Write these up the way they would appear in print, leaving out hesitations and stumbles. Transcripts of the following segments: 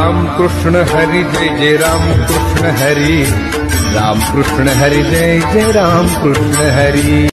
राम कृष्ण हरी जय जय राम कृष्ण हरी, राम कृष्ण हरी जय जय राम कृष्ण हरी।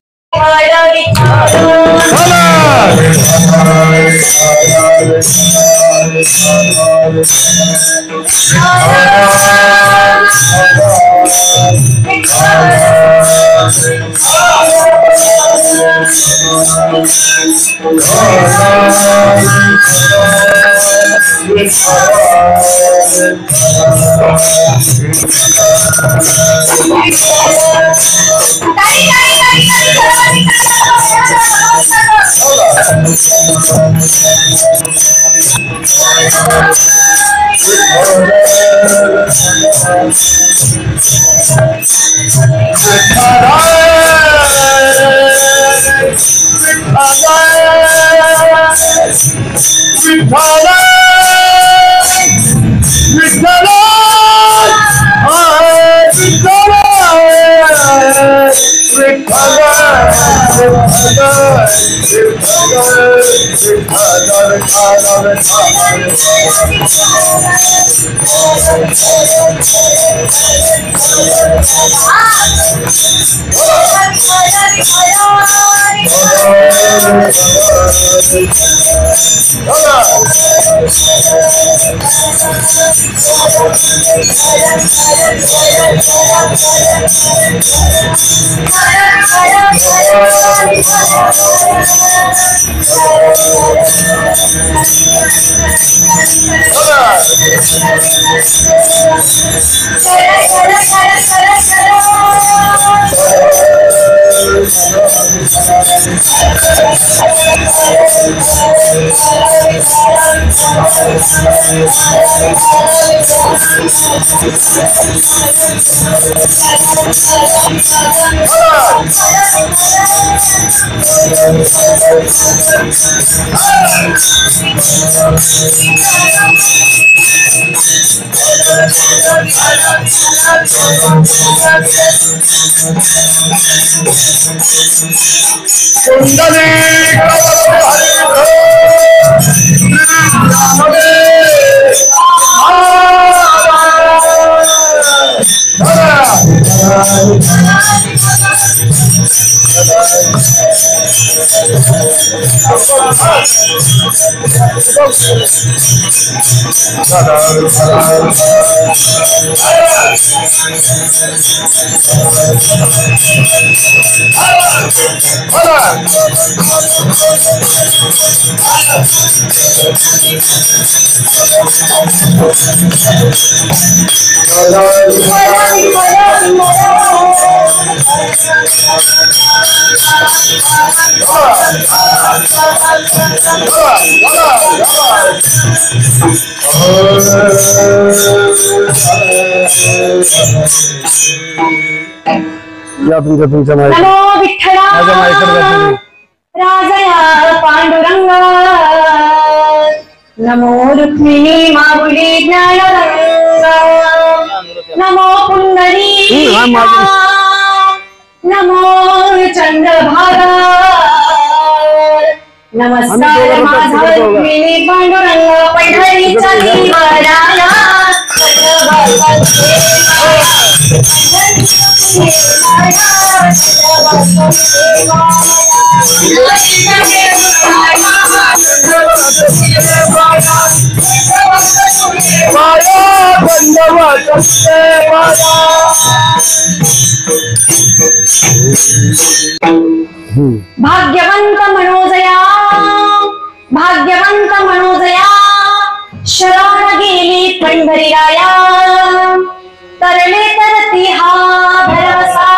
नमो विठ्ठला राजया पांडुरंगा, नमो रुक्मिणी माऊली ज्ञानरंगा, नमो पुंडरीका, नमो चंद्रभागा, नमस्कार माझा रुक्मिणी पांडुरंगा पंढरीचा निवाराया, भाग्यवंत मनोजया, भाग्यवंत मनोजया, शरण गेली पंढरीराया, तरले तरती हा भरवसा,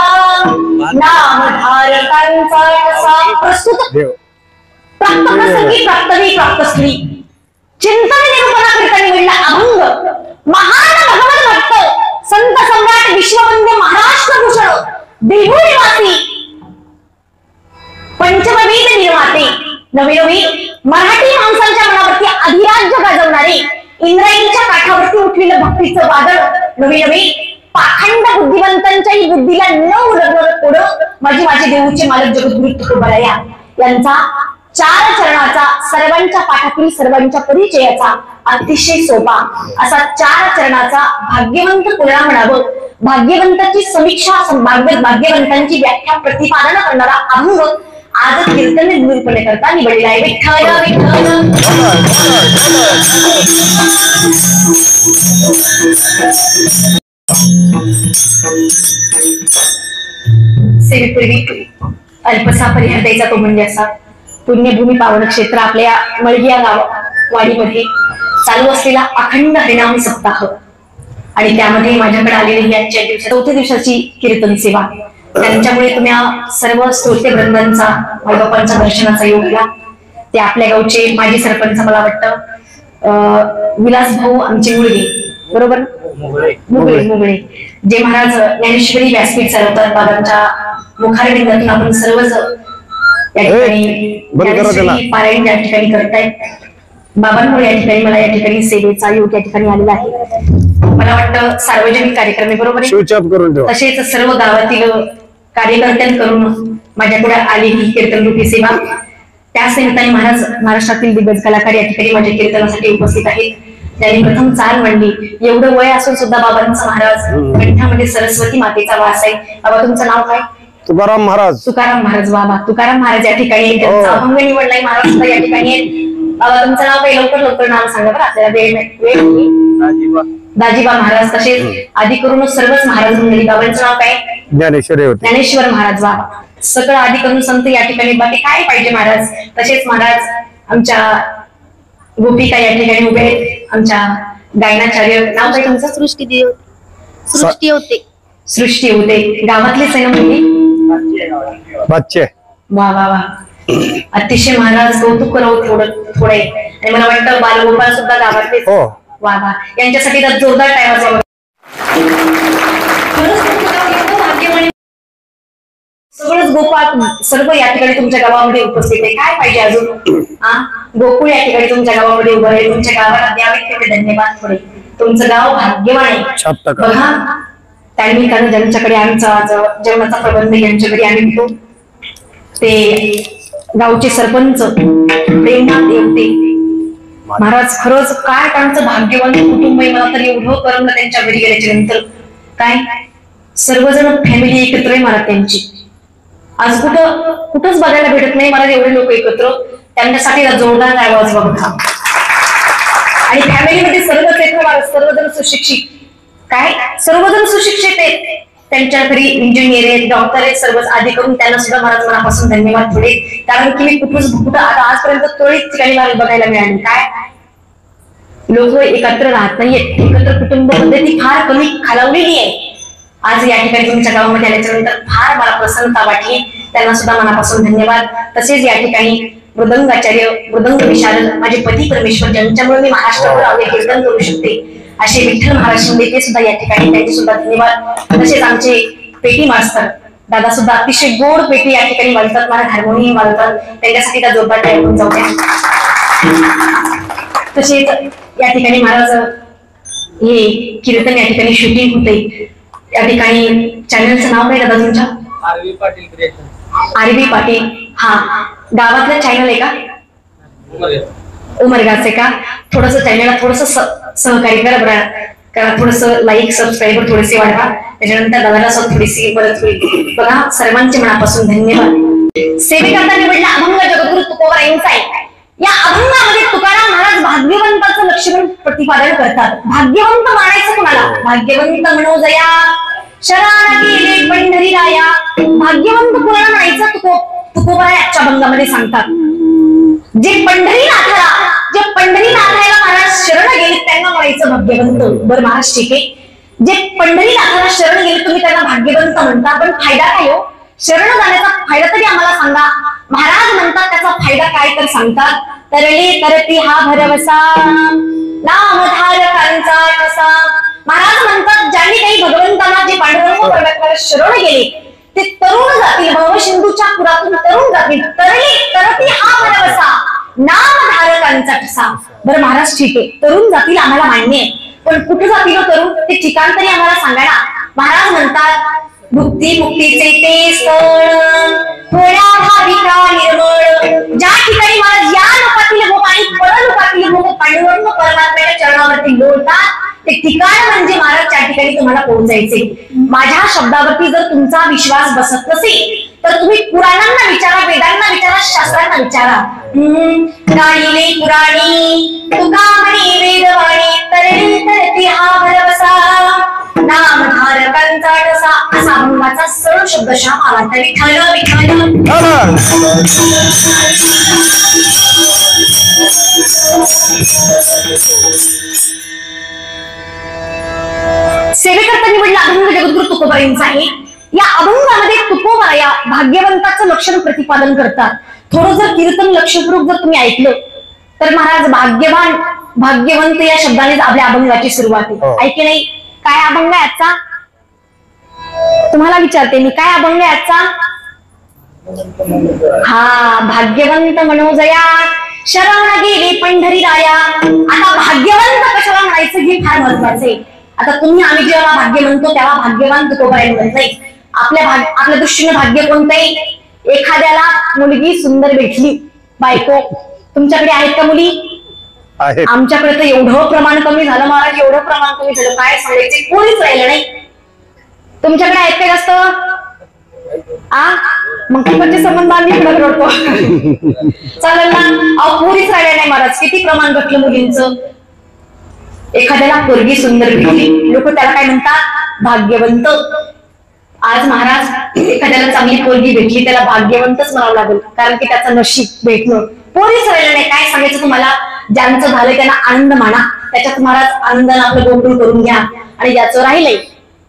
नामधारकांचा कसा. प्रस्तुत प्राप्तप्रसंगी प्राप्तवी प्राप्तश्री चिंतन निरूपणा कीर्तनी वेळला अभंग महान भगवत भक्त संत सम्राट विश्ववंद्य महाराष्ट्र भूषण देहू निवासी पंचमवेद निर्माते नवीनवी मराठी माणसांच्या मनावरती अधिराज्य गाजवणारे इंद्रायणीच्या काठावरती उठलेलं भक्तीचं वादळ नवीनवी पाखंड बुद्धिवंतांच्याही बुद्धीला न उडवणारं पुढं माझे देऊचे मालक जगद्गुरु तुकोबराया यांचा चार चरणाचा सर्वांच्या पाठातील सर्वांच्या परिचयाचा अतिशय सोपा असा 4 चरणाचा भाग्यवंत पुराणा म्हणावं, भाग्यवंताची समीक्षा, भाग्यवंतांची व्याख्या प्रतिपादन करणारा अभंग आज कीर्तन निरूपणे करता निवडलेला आहे. विठ्ठल सेवेपूर्वी अल्पसा परिहार द्यायचा तो म्हणजे असा पुण्यभूमी पावन क्षेत्र आपल्या मळगिया वाडीमध्ये चालू असलेला अखंड हरिनाम सप्ताह आणि त्यामध्ये माझ्याकडे आलेली ही आजच्या चौथ्या दिवसाची कीर्तन सेवा. त्यांच्यामुळे तुम्ही सर्व श्रोते वृंदांचा मायबापांचा दर्शनाचा योग घ्या. ते आपल्या गावचे माजी सरपंच मला वाटतं विलास भाऊ आमचे मुलगे, बरोबर, मुगळे जे महाराज ज्ञानेश्वरी व्यासपीठ चालवतात. बाबांच्या मुखारविंदातून आपण सर्वच या ठिकाणी पारायण या ठिकाणी करतायत. बाबांमुळे या ठिकाणी मला या ठिकाणी सेवेचा योग या ठिकाणी आलेला आहे. मला वाटतं सार्वजनिक कार्यक्रम आहे, बरोबर आहे. तसेच सर्व गावातील कार्यकर्त्यांकडून माझ्याकडे आली ही कीर्तन रूपी सेवा. त्याच निमित्ताने महाराज महाराष्ट्रातील दिग्गज कलाकार या ठिकाणी माझ्या कीर्तनासाठी उपस्थित आहेत. त्यांनी प्रथम चाल म्हणली. एवढं वय असून सुद्धा बाबांचा महाराज कंठामध्ये सरस्वती मातेचा वास आहे. बाबा तुमचं नाव काय? तुकाराम महाराज. तुकाराम महाराज. बाबा तुकाराम महाराज या ठिकाणी त्यांचा अभंग निवडलाय महाराज सुद्धा या ठिकाणी. बाबा तुमचं नाव काय? लवकर नाव सांगा बरं, आपल्याला वेळ. दाजीबा महाराज. तसेच आधी करून सर्वच महाराज मंडळी. बाबांचं नाव काय? ज्ञानेश्वर महाराज. बाबा सगळं आधी करून संत या ठिकाणी. बाकी काय पाहिजे महाराज. तसेच महाराज आमच्या गोपिका या ठिकाणी उभे आहेत. आमच्या गायनाचार्य. नाव काय तुमचं? सृष्टी होते. सृष्टी होते. गावातलेच आहे ना मुली? वा वा वा. अतिशय महाराज कौतुक करावं थोडं आणि मला वाटतं बालगोपाल सुद्धा गावातलेच. वा वा. यांच्यासाठी तर जोरदार टाइम असावा. सगळंच गोपाळ सर्व या ठिकाणी तुमच्या गावामध्ये उपस्थित आहे. काय पाहिजे अजून? गोकुळ या ठिकाणी तुमच्या गावामध्ये उभं आहे. तुमच्या गावाला द्यावे तेवढे धन्यवाद. थोडे तुमचं गाव भाग्यवान आहे. बघा त्यानिमित्तानं ज्यांच्याकडे आमचा जेवणाचा प्रबंध यांच्याकडे आम्ही घेतो ते गावचे सरपंच प्रेमनाथ देवते महाराज. खरंच काय त्यांचं भाग्यवान कुटुंब आहे. मला तर एवढं करमलं त्यांच्या घरी गेल्याच्या नंतर. काय सर्वजण फॅमिली एकत्र आहे महाराज त्यांची. आज कुठंच बघायला भेटत नाही मला एवढे लोक एकत्र. त्यांच्यासाठी जोरदार आवाज बघा. आणि फॅमिलीमध्ये सर्वच आहेत सर्वजण सुशिक्षित. काय सर्वजण सुशिक्षित आहेत. त्यांच्या घरी इंजिनियर आहेत, डॉक्टर आहेत, सर्वच आधी करून त्यांना सुद्धा महाराज मनापासून धन्यवाद थोडे. कारण की मी कुठं आता आजपर्यंत तोळीच ठिकाणी मला बघायला मिळाली. काय लोक एकत्र राहत नाहीये. एकत्र कुटुंब पद्धती फार कमी खालावलेली आहे. आज या ठिकाणी तुमच्या गावामध्ये आल्याच्या नंतर फार मला प्रसन्नता वाटली. त्यांना सुद्धा मनापासून धन्यवाद. तसेच या ठिकाणी मृदंगाचार्य, मृदंग विशारद माझे पती परमेश्वर ज्यांच्यामुळे मी महाराष्ट्रावर कीर्तन करू शकते असे विठ्ठल महाराज शिंदे ते सुद्धा या ठिकाणी. त्यांचे सुद्धा धन्यवाद. तसेच आमचे पेटी मास्तर दादा सुद्धा अतिशय गोड पेटी या ठिकाणी वाजतात. मला हार्मोनियम वाजतात. त्यांच्यासाठी त्या जोरदार टाइम जाऊ द्या. तसेच या ठिकाणी महाराज हे कीर्तन या ठिकाणी शूटिंग होते. या ठिकाणी चॅनलचं नाव काय दादा तुमच्या? आरवी पाटील. आरवी पाटील. हा गावातलं चॅनल आहे का? उमरगाचे का? थोडस चॅनलला थोडस सहकार्य करा बरं. कारण थोडस लाईक सबस्क्राईबर थोडेसे वाढवा. त्याच्यानंतर दादाला थोडीशी मदत होईल. बघा सर्वांचे मनापासून धन्यवाद. सेवेकरता निवडला अभंग जगद्गुरु तुकोबा यांचा आहे. या अभंगामध्ये तुकाराम महाराज भाग्यवंताचं लक्षण प्रतिपादन करतात. भाग्यवंत मानायचं कुणाला? भाग्यवंत मनोजया शरण केले पंढरीराया. भाग्यवंत कुणाला म्हणायचं? तुकोबा आजच्या अभंगामध्ये सांगतात. जे पंढरीनाथाला महाराज शरण गेले त्यांना म्हणायचं भाग्यवंत. बरं महाराज ठीक आहे. जे पंढरीनाथाला शरण गेले तुम्ही त्यांना भाग्यवंत म्हणता, पण फायदा काय हो? शरण जाण्याचा फायदा तरी आम्हाला सांगा. महाराज म्हणतात त्याचा फायदा काय तर सांगतात. तरले करती हा भरवसा नामधारकांचा ठसा. महाराज म्हणतात ज्यांनी काही भगवंतांना जे पांडुरंग परमेश्वराला शरण गेले ते तरुण जातील. भवसिंधूच्या पुरातून तरुण जातील. तरले करती हा भरवसा नामधारकांचा ठसा. बरं महाराज ठीक आहे तरुण जातील आम्हाला मान्य आहे, पण कुठे जातील तरुण ते ठिकाण तरी आम्हाला सांगा ना. महाराज म्हणतात भुक्ती मुक्तीचे ते स्थळ थोड्या भाविका निर्मळ ज्या ठिकाणी महाराज या लोकातील भोग आणि परलोकातील भोग पांडुरंग परमात्म्याच्या चरणावरती लोळतात ते ठिकाण म्हणजे महाराज त्या ठिकाणी तुम्हाला पोहोचायचे. माझ्या शब्दावरती जर तुमचा विश्वास बसत नसेल तर तुम्ही पुराणांना विचारा, वेदांना विचारा, शास्त्रांना विचारा. गायिले पुराणी तुका म्हणे वेदवाणी तरणी तरती हा भरवसा नामधारकांचा ठसा असा अभंगाचा सरळ शब्दशः आला. तर विठ्ठल विठ्ठल सेवेकरता निवडला अभंग जगद्गुरु तुकोबारायांचा आहे. या अभंगामध्ये तुकोबा या भाग्यवंताचं लक्षण प्रतिपादन करतात. थोडं जर कीर्तन लक्षपूर्वक जर तुम्ही ऐकलं तर महाराज भाग्यवान भाग्यवंत या शब्दाने आपल्या अभंगाची सुरुवात आहे. ऐके नाही काय अभंग आहे आजचा? तुम्हाला विचारते मी, काय अभंग आहे आजचा? हा, भाग्यवंत मनोजया शरण गेले पंढरी राया. आता भाग्यवंत कशाला म्हणायचं हे फार महत्वाचे. आता तुम्ही आम्ही जेव्हा भाग्य म्हणतो तेव्हा भाग्यवान तुकोबाराय म्हणत नाही. आपल्या दृष्टीने भाग्य कोणतंही? एखाद्याला मुलगी सुंदर भेटली, बायको. तुमच्याकडे आहेत का मुली? आमच्याकडे तर एवढं प्रमाण कमी झालं महाराज, एवढं प्रमाण कमी झालं काय सांगायचे, कोणीच राहिलं नाही. तुमच्याकडे आहेत का जास्त? मग तिकडचे संबंध आम्ही पुढे करतो चालेल ना? अहो पोरीच राहिल्या नाही महाराज, किती प्रमाण घटलं मुलींचं. एखाद्याला पोरगी सुंदर भेटली, लोक त्याला काय म्हणतात? भाग्यवंत. आज महाराज एखाद्याला चांगली पोरगी भेटली त्याला भाग्यवंतच म्हणावं लागेल, कारण की त्याचं नशीब भेटलं. पोरीच राहिलं नाही, काय सांगायचं तुम्हाला. ज्यांचं झालंय त्यांना आनंद माना, त्याच्यात महाराज आनंदाने आपलं गोकुळ करून घ्या. आणि ज्याचं राहिलंय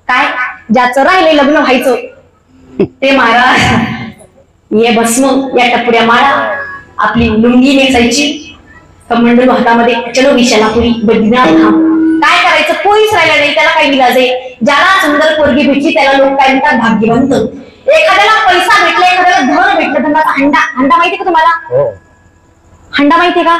काय, ज्याचं राहिलंय लग्न व्हायचं ते महाराज ये भस्म या टपड्या माळा, आपली लुंगी नेसायची, कमंडल हातामध्ये, चलो विशालापुरी बद्रीनाथ धाम. काय करायचं? पोरीच राहिला नाही, त्याला काही विलाज आहे. ज्याला सुंदर पोरगी भेटली त्याला लोक काय म्हणतात? भाग्यवंत. एखाद्याला पैसा भेटला, एखाद्याला धन भेटलं, धनाचा हंडा. हंडा माहितीये का तुम्हाला? हंडा माहितीये का?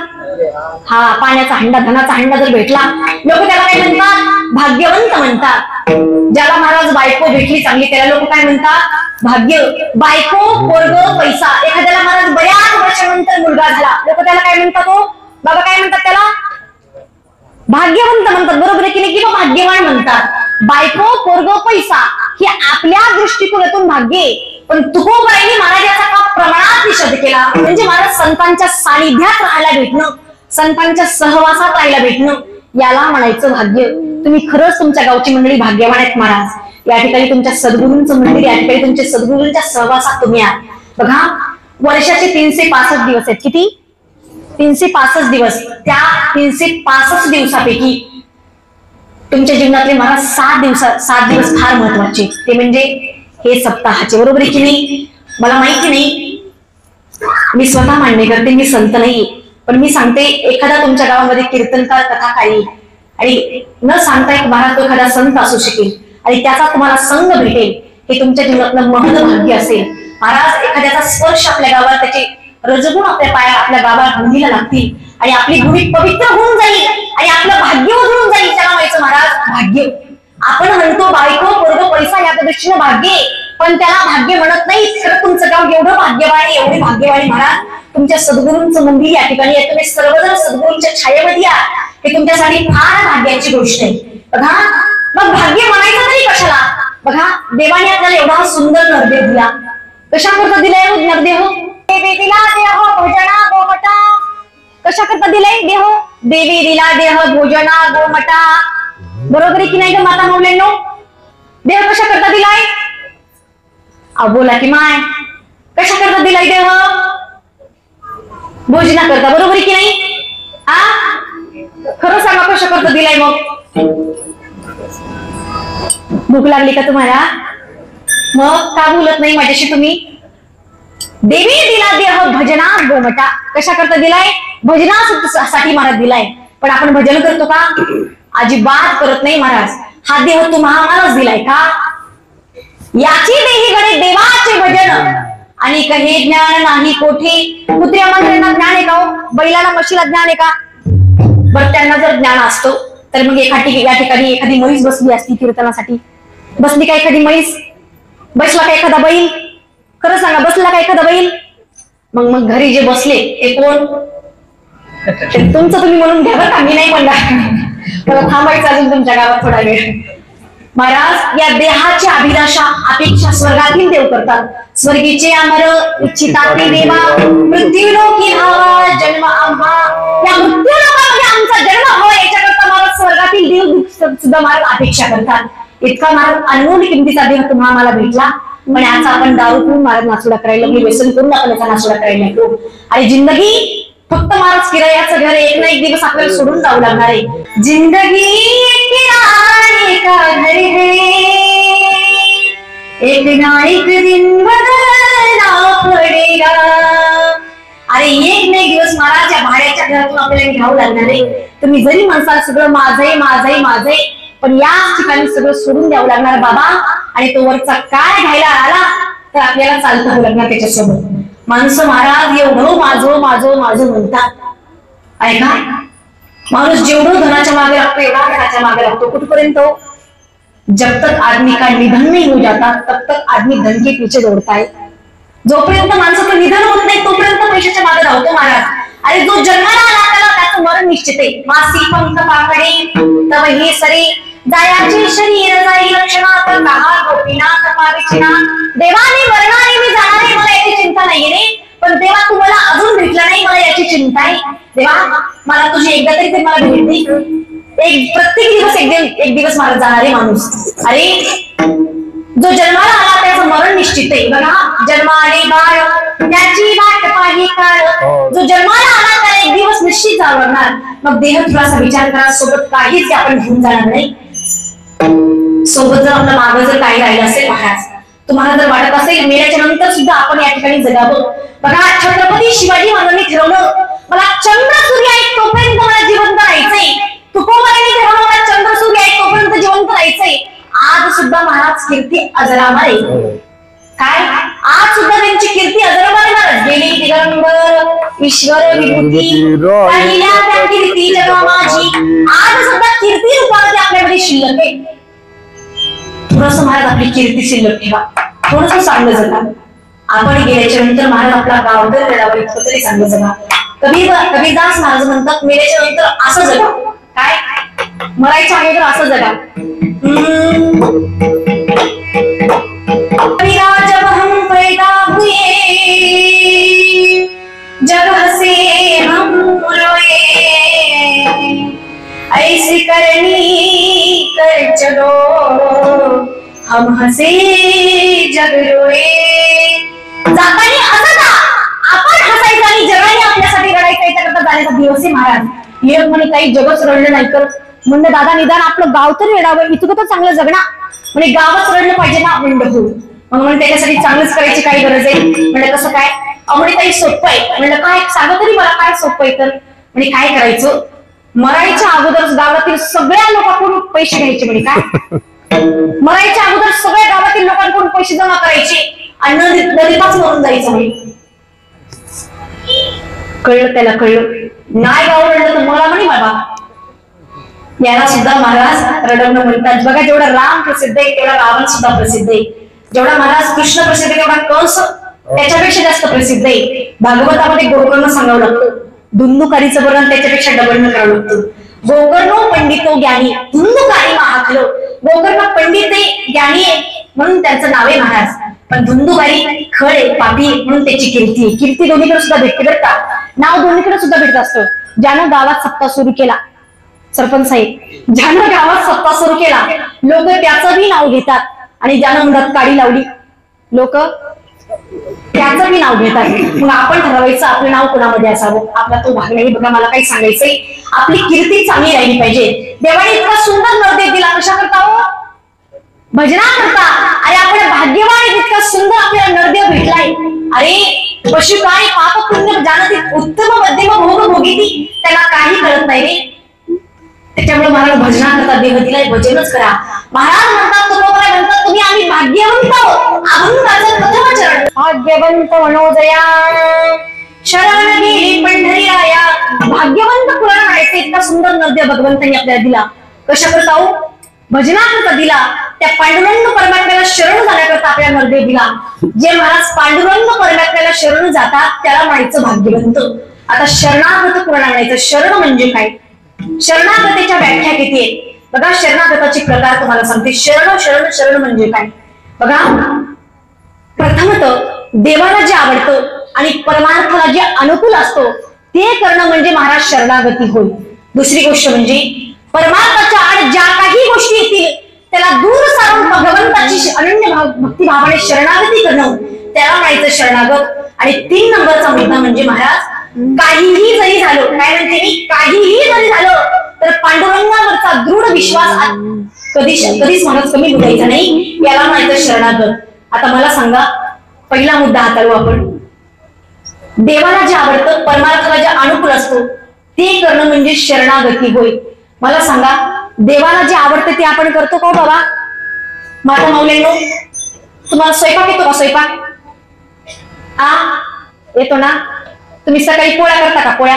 हा, पाण्याचा हंडा, धनाचा हंडा जर भेटला, लोक त्याला काय म्हणतात? भाग्यवंत म्हणतात. ज्याला महाराज बायको भेटली चांगली त्याला लोक काय म्हणतात? भाग्य. बायको, पोरग, पैसा. एखाद्याला महाराज बऱ्याच वर्षानंतर मुलगा झाला, लोक त्याला काय म्हणतात? हो बाबा काय म्हणतात त्याला? भाग्यवंत म्हणतात. बरोबर आहे की नाही? किंवा भाग्यवान म्हणतात. बायको, पोरग, पैसा हे आपल्या दृष्टिकोनातून भाग्य आहे. पण तुकोबारायांनी महाराज याचा का प्रमाणात निषेध केला. म्हणजे महाराज संतांच्या सानिध्यात राहायला भेटणं, संतांच्या सहवासात राहायला भेटणं, याला म्हणायचं भाग्य. तुम्ही खरंच तुमच्या गावची मंडळी भाग्यवान आहेत महाराज. या ठिकाणी तुमच्या सद्गुरूंचं मंदिर, या ठिकाणी तुमच्या सद्गुरूंच्या सहवासात तुम्ही आहात. बघा, वर्षाचे 365 दिवस आहेत. किती? 365 दिवस. त्या 365 दिवसापैकी तुमच्या जीवनातले महाराज 7 दिवस फार महत्वाचे. ते म्हणजे हे सप्ताहाचे. बरोबर आहे की नाही? मला माहिती नाही, मी स्वतः मान्य करते मी संत नाहीये, पण मी सांगते एखादा तुमच्या गावामध्ये कीर्तनकार, कथाकारी आणि न सांगता एक महाराज तो एखादा संत असू शकेल आणि त्याचा तुम्हाला संग भेटेल, हे तुमच्या जीवनातलं महत्व भाग्य असेल. महाराज एखाद्याचा स्पर्श आपल्या गावात, त्याचे रजगुण आपल्या गावाला हंडीला लागतील आणि आपली भूमी पवित्र होऊन जाईल आणि आपलं भाग्य उजळून जाईल. त्याला व्हायचं महाराज भाग्य. आपण म्हणतो बायको, पोरग, पैसा या दृष्टीनं भाग्य, पण त्याला भाग्य म्हणत नाही. खरं तुमचं गाव एवढं भाग्यवान, एवढे भाग्यवान महाराज. तुमच्या सद्गुरूंचं मंदिर या ठिकाणी आहे. तुम्ही सर्वजण सद्गुरूंच्या छायेमध्ये या, हे तुमच्यासाठी फार भाग्याची गोष्ट आहे. बघा, मग भाग्य म्हणायचं तरी कशाला? बघा, देवाने आपल्याला एवढा सुंदर नरदेव दिला. कशा करता दिलाय नरदेव? देवी दिला देह भोजना गोमटा. कशा करता दिलाय देह? देवी दिला देह भोजना गोमटा. बरोबर आहे की नाही ग माता मुलांनो? देह कशा करता दिलाय? बोला की माय, कशा करता दिलाय देह? भोजना करता. बरोबर आहे की नाही? खरं सांगा कशा करता दिलाय? मग भूक लागली का तुम्हाला? मग का बोलत नाही माझ्याशी तुम्ही? देवी दिला देह भजना गोमटा. कशा करता दिलाय? भजनासाठी महाराज दिलाय. पण आपण भजन करतो का? अजिबात करत नाही महाराज. हा देह तुम्हालाच दिलाय का? याची देही गडे देवाचे भजन आणि हे ज्ञान नाही कोठे. कुत्र्या मांजरांना ज्ञान आहे का? बैलाला म्हशीला ज्ञान आहे का? बरं, त्यांना जर ज्ञान असतो तर मग या ठिकाणी एखादी म्हैस बसली असती कीर्तनासाठी. बसली का एखादी म्हैस? बसला का एखादा बैल? खरं सांगा, बसला का एखादा बैल? मग घरी जे बसले ते कोण? तुमचं तुम्ही म्हणून घ्या बरं का, मी नाही म्हणणार. मला थांबायचं अजून तुमच्या गावात थोडा वेळ. महाराज, या देहाची अभिलाषा अपेक्षा स्वर्गातील देव करतात. स्वर्गीचे अमर इच्छिता ते देवा, मृत्यूलोकी भावा जन्म आम्हा. या मृत्यूलोकामध्ये आमचा जन्म हवा याच्याकरता महाराज स्वर्गातील देव सुद्धा महाराज अपेक्षा करतात. इतका महाराज अनमोल किमतीचा देह तुम्हाला मला भेटला, पण याचा आपण दारू पिऊन महाराज नाचोडा करायला लागलो, व्यसन करून आपण याचा नाचोडा करायला लागलो. आणि जिंदगी फक्त महाराज किरायाचं घर, एक ना एक दिवस आपल्याला सोडून जावं लागणार आहे. जिंदगी किराए का घर है, एक ना एक दिन बदलना पडेगा. अरे एक ना एक दिवस महाराज या भाड्याच्या घरातून आपल्याला घ्यावं लागणार आहे. तुम्ही जरी म्हणसाल सगळं माझंय माझंय माझंय, पण या ठिकाणी सगळं सोडून द्यावं लागणार बाबा. आणि तो वरचा काय घ्यायला आला तर आपल्याला चालतं लागणार त्याच्यासोबत. माणसं महाराज एवढं माझं माझं माझं म्हणतात. ऐका, माणूस जेवढं धनाच्या मागे लागतो एवढा घराच्या मागे लागतो. कुठपर्यंत? जब तक आदमी का निधन नहीं हो जाता तब तक आदमी धन के पीछे दौड़ता है. जोपर्यंत माणसाचं निधन होत नाही तोपर्यंत पैशाच्या मागे धावतो महाराज. अरे जो जन्माला आला त्याला त्याचं मरण निश्चित आहे. मासी पंख पाकडे तव हे सरे, जायाचे शरीर जाई लक्षणात कहा गोपीनाथ पाविचिना. देवाने मरणाने मी जाणारे मला याची चिंता नाहीये रे, पण देवा तू मला अजून भेटला नाही मला याची चिंता आहे. देवा मला तुझी एकदा तरी ते मला भेट दे. प्रत्येक दिवस एक दिवस मला जाणारे माणूस. अरे जो जन्माला आला त्याचं मरण निश्चित आहे. बघा, जन्माने बाळ त्याची वाट पाही काळ. जो जन्माला आला त्याला एक दिवस निश्चित जावं लागणार. मग देह थोडासा विचार करा, सोबत काहीच आपण घेऊन जाणार नाही. सोबत जर आपलं मागं जर काही राहिलं असेल महाराज, तुम्हाला जर वाटत असेल मेल्याच्या नंतर सुद्धा आपण या ठिकाणी जगावं. बघा, छत्रपती शिवाजी महाराजांनी ठरवलं मला चंद्र सूर्य आहे तोपर्यंत मला जिवंत राहायचंय. तुकोबारांनी ठरवलं मला चंद्र सूर्य आहे तोपर्यंत जिवंत राहायचंय. आज सुद्धा महाराज कीर्ती अजरामर आहे. काय? आज सुद्धा त्यांची कीर्ती अजरामर आहे महाराज. गेली दिगंबर ईश्वर विभूती पहिल्या त्या कीर्ती जगा माझी. आज सुद्धा कीर्ती रूपामध्ये आपल्यामध्ये शिल्लक आहे. थोडस महाराज आपली कीर्ती शिल्लक ठेवा, थोडस चांगलं जगा. आपण गेल्याच्या नंतर महाराज आपला गाव तर वेळावर इतकं तरी चांगलं जगा. कबीरदास महाराज म्हणतात मेल्याच्या नंतर असं जगा. काय? मरायचं आहे तर असं जगा. जब हम पैदा हुए जब हंसे हम रोए, ऐसी करनी कर चलो हम हंसे जग रोए. जातानी असं का आपण हसायचं आणि जगाने आपल्यासाठी रडायचं याच्याकरता जाण्याचा दिवस आहे महाराज. एक म्हणे काही जगच रडलं नाही तर म्हणजे दादा निदान आपलं गाव तर रडावं, इतकं तर चांगलं जगणार. म्हणजे गावच रडलं पाहिजे ना म्हणलं. हो मग म्हणजे त्याच्यासाठी चांगलंच करायची काही गरज आहे. म्हणजे कसं काय? म्हणजे काही सोपं आहे. म्हणलं काय सांगा तरी मला काय सोपं आहे तर. म्हणजे काय करायचं, मरायच्या अगोदर गावातील सगळ्या लोकांकडून पैसे घ्यायचे. म्हणजे काय? मरायच्या अगोदर सगळ्या गावातील लोकांकडून पैसे जमा करायचे आणि नदीपाच मरून जायचं. म्हणजे कळलं त्याला, कळलं नाही गाव रडलं तर मला म्हणे बाबा. याला सुद्धा महाराज रडवणं म्हणतात. बघा, जेवढा राम प्रसिद्ध आहे तेवढा रावण सुद्धा प्रसिद्ध आहे. जेवढा महाराज कृष्ण प्रसिद्ध आहे तेवढा कंस त्याच्यापेक्षा जास्त प्रसिद्ध आहे. भागवतामध्ये गोकर्ण सांगावं लागतं. धुंदुकारीचं वर्णन त्याच्यापेक्षा डबल करावं लागतं. गोकर्ण पंडितो ज्ञानी, धुंदुकारी महाखलो. गोकर्ण पंडित आहे, ज्ञानी आहे म्हणून त्यांचं नाव आहे महाराज. पण धुंदुकारी खळ आहे, पापी म्हणून त्याची कीर्ती आहे. कीर्ती दोन्हीकडे सुद्धा भेटते बरं का. नाव दोन्हीकडे सुद्धा भेटत असतं. ज्यानं गावात सत्ता सुरू केला, सरपंच साहेब, ज्यानं गावात सत्ता सुरू केला लोक त्याचं बी नाव घेतात. आणि ज्यानं मुळात काडी लावली लोक त्याचं बी नाव घेतात. मग आपण ठरवायचं आपलं नाव कोणामध्ये असावं. आपला तो भाग नाही. बघा, मला काही सांगायचंय, आपली कीर्ती चांगली राहिली पाहिजे. देवाने इतका सुंदर नरदेव दिला. कशा करता हो? भजना करता. अरे आपण भाग्यवान, इतका सुंदर आपल्याला नरदेव भेटलाय. अरे पशु काय पाप पुण्य जाणती उत्तम मध्यम भोग भोगीती, त्याला काही कळत नाही रे. त्याच्यामुळे महाराज भजना करता, देव दिलाय भजनच करा. महाराज म्हणतात, म्हणतात तुम्ही आम्ही भाग्यवंत आहोत. अभंगाचं प्रथम चरण भाग्यवंत मनोजया शरण गेली पंढरीराया. भाग्यवंत पुराण म्हणायचं. इतका सुंदर नरदेव भगवंतांनी आपल्याला दिला. कशा करता हो? भजना करता दिला. त्या पांडुरंग परमात्म्याला शरण जाण्याकरता आपल्या नरदेव दिला. जे महाराज पांडुरंग परमात्म्याला शरण जातात त्याला म्हणायचं भाग्यवंत. आता शरणागत कोणाला म्हणायचं? शरण म्हणजे काय? शरणागतीच्या व्याख्या किती आहेत बघा. शरणागताचे प्रकार तुम्हाला सांगते. शरण शरण शरण म्हणजे काय बघा. प्रथमतः देवाला जे आवडतं आणि परमार्थाला जे अनुकूल असतो ते करणं म्हणजे महाराज शरणागती होय. दुसरी गोष्ट म्हणजे परमार्थाच्या आड ज्या काही गोष्टी येतील त्याला दूर सारून भगवंताची अनन्य भक्तिभावाने शरणागती करणं त्याला म्हणायचं शरणागत. आणि 3 नंबरचा मुद्दा म्हणजे महाराज काहीही जरी झालं, काय म्हणते मी, काहीही जरी झालं तर पांडुरंगावरचा दृढ विश्वास कधीच माणूस कमी बुडायचा नाही, याला म्हणायचं शरणागत. आता मला सांगा, पहिला मुद्दा हाताळू आपण. देवाला जे आवडतं, परमार्थाला जे अनुकूल असतो ते करणं म्हणजे शरणागती होय. मला सांगा, देवाला जे आवडतं ते आपण करतो का बाबा? माझ्या माऊल्यांनो, तुम्हाला स्वयंपाक येतो का? स्वयंपाक येतो ना? तुम्ही सकाळी पोळ्या करता का? पोळ्या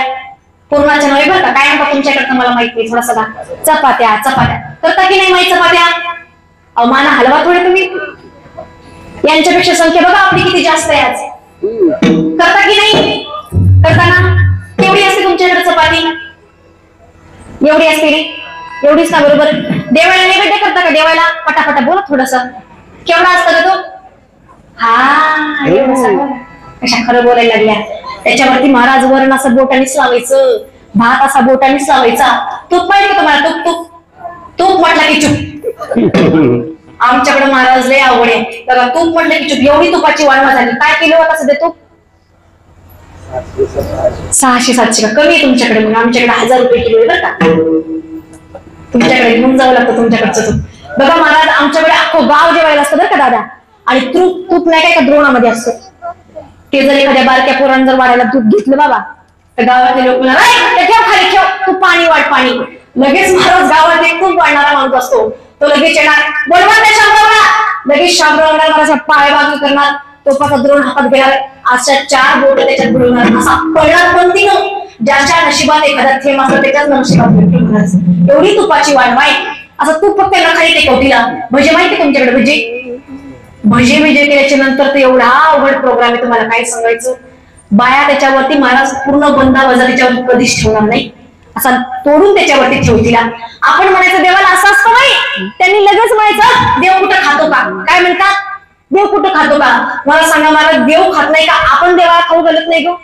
पूर्णाच्या नव्हे बरं का, काय म्हणता तुमच्याकडे मला माहित नाही. थोडासा चपात्या करता की नाही? माहिती चपात्या अहो माना हलवा थोडे तुम्ही. यांच्यापेक्षा संख्या बघा आपली किती जास्त आहे आज. करता की नाही? करता ना? केवढी असते तुमच्याकडे चपाती? एवढी असते रे? एवढीच ना बरोबर. देवाला नैवेद्य करता का? देवाला पटापटा बोला थोडस. केवढा असतं का तो? कशा खरं बोलायला लागल्या. त्याच्यावरती महाराज वरण असं बोटानेच लावायचं, भात असा बोटानेच लावायचा. तूप पाहिजे का तुम्हाला? तूप तूप म्हटलं की चूप. आमच्याकडे महाराज लय आवड आहे बघा. तूप म्हटलं की चूप. एवढी तुपाची वाढवा झाली. काय किलो आता सध्या तूप? 600-700 का? कमी आहे तुमच्याकडे. मग आमच्याकडे 1000 रुपये किलो आहे बरं का. तुमच्याकडे घेऊन जावं लागतं तुमच्याकडचं तूप. बघा महाराज, आमच्याकडे अख्खं गाव जेवायला असतं बरं का दादा. आणि तूप नाही काय का द्रोणामध्ये असतं. ते जर एखाद्या बारक्या पोरांना जर वाढायला दूध घेतलं बाबा तर गावातले लोक ठेव खाली, ठेव तू पाणी वाढ पाणी. लगेच महाराज गावात एक तूप वाढणारा माणूस असतो, तो लगेच येणार, बोलवा त्या शामरावला. लगेच शामराव महाराज पाय बाजू करणार, तोपाचा द्रोण हातात घेणार, अशा 4 बोट त्याच्यात बुडवणार. असा पडणार पण ती ज्याच्या नशिबात एखादा थेंब असतो त्याच्याच नशिबात भेटतो महाराज. एवढी तुपाची वाढवाय. असं तूप फक्त खाली टेकवतीला. भजे माहिती तुमच्याकडे? भजे केल्याच्या नंतर तर एवढा अवघड प्रोग्राम आहे तुम्हाला काय सांगायचं. बाया त्याच्यावरती महाराज पूर्ण बंदा वजा त्याच्यावरती कधीच ठेवणार नाही, असा तोडून त्याच्यावरती ठेवतीला. आपण म्हणायचं देवाला असं असतं नाही. त्यांनी लगेच म्हणायचं देव कुठं खातो का? काय म्हणतात? देव कुठं खातो का? मला सांगा महाराज, देव खात नाही का? आपण देवाला खाऊ घालत नाही गो.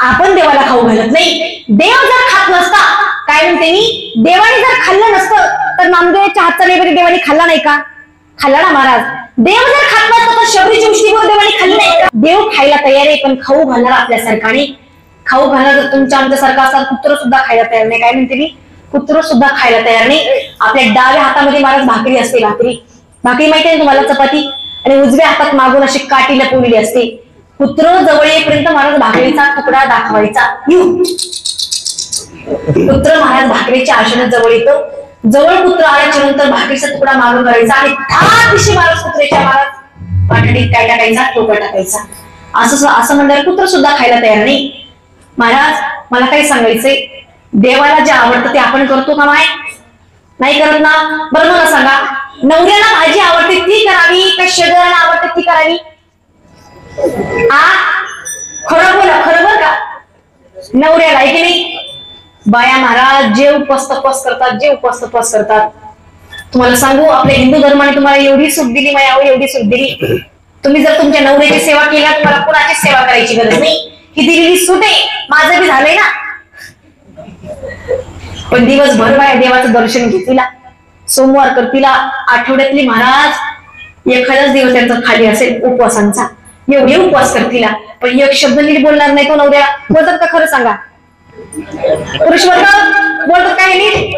आपण देवाला खाऊ घालत नाही. देव जर खात नसता, काय म्हणते मी, देवाने जर खाल्लं नसतं तर नामदेवाच्या हातचा नैवेद्य देवाने खाल्ला नाही का? खाल्ला ना महाराज. देव जर खात नसतं तर शबरीची उष्टीवर देवाने खाल्ली नाही का? देव खायला तयार आहे, पण खाऊ घालणार आपल्यासारखाने. खाऊ घालणार जर तुमच्या आमच्यासारखा असतात, कुत्र सुद्धा खायला तयार नाही. काय म्हणते मी, कुत्र सुद्धा खायला तयार नाही. आपल्या डाव्या हातामध्ये महाराज भाकरी असते. भाकरी माहिती आहे तुम्हाला? चपाती. आणि उजव्या हातात मागून अशी काठी लपवलेली असते. कुत्र जवळ येईपर्यंत महाराज भाकरीचा तुकडा दाखवायचा. कुत्र महाराज भाकरीच्या आशेने जवळ येतो. जवळ कुत्र आल्याच्या नंतर भाकरीचा तुकडा मागून करायचा आणि दहा दिवशी महाराज कुत्र्याच्या महाराज पाठीत काय टाकायचा? टोका टाकायचा. असं म्हणल्यावर कुत्र सुद्धा खायला तयार नाही. महाराज मला काही सांगायचंय, देवाला जे आवडतं ते आपण करतो का? नाही करत ना. बरं मला सांगा, नवऱ्याला भाजी आवडते ती करावी का शेजाऱ्याला आवडते ती करावी? खरं बोला, खरं बरं का. नवऱ्याला आहे की नाही? बाया महाराज जे उपास तपास करतात. तुम्हाला सांगू, आपल्या हिंदू धर्माने तुम्हाला एवढी सूट दिली, मायावर एवढी सूट दिली. तुम्ही जर तुमच्या नवऱ्याची सेवा केली तुम्हाला कुणाची सेवा करायची गरज नाही. ही दिलेली सूट आहे. माझं बी झालंय ना. पण दिवसभर बाया देवाचं दर्शन घेतीला, सोमवार करतीला, आठवड्यातली महाराज एखादाच दिवस त्यांचा खाली असेल उपवासांचा, एवढे उपवास करतीला, पण एक शब्द नीट बोलणार नाही तो नवऱ्या. बोलतात का? खरं सांगा. पुरुष बोलतात काय नीट?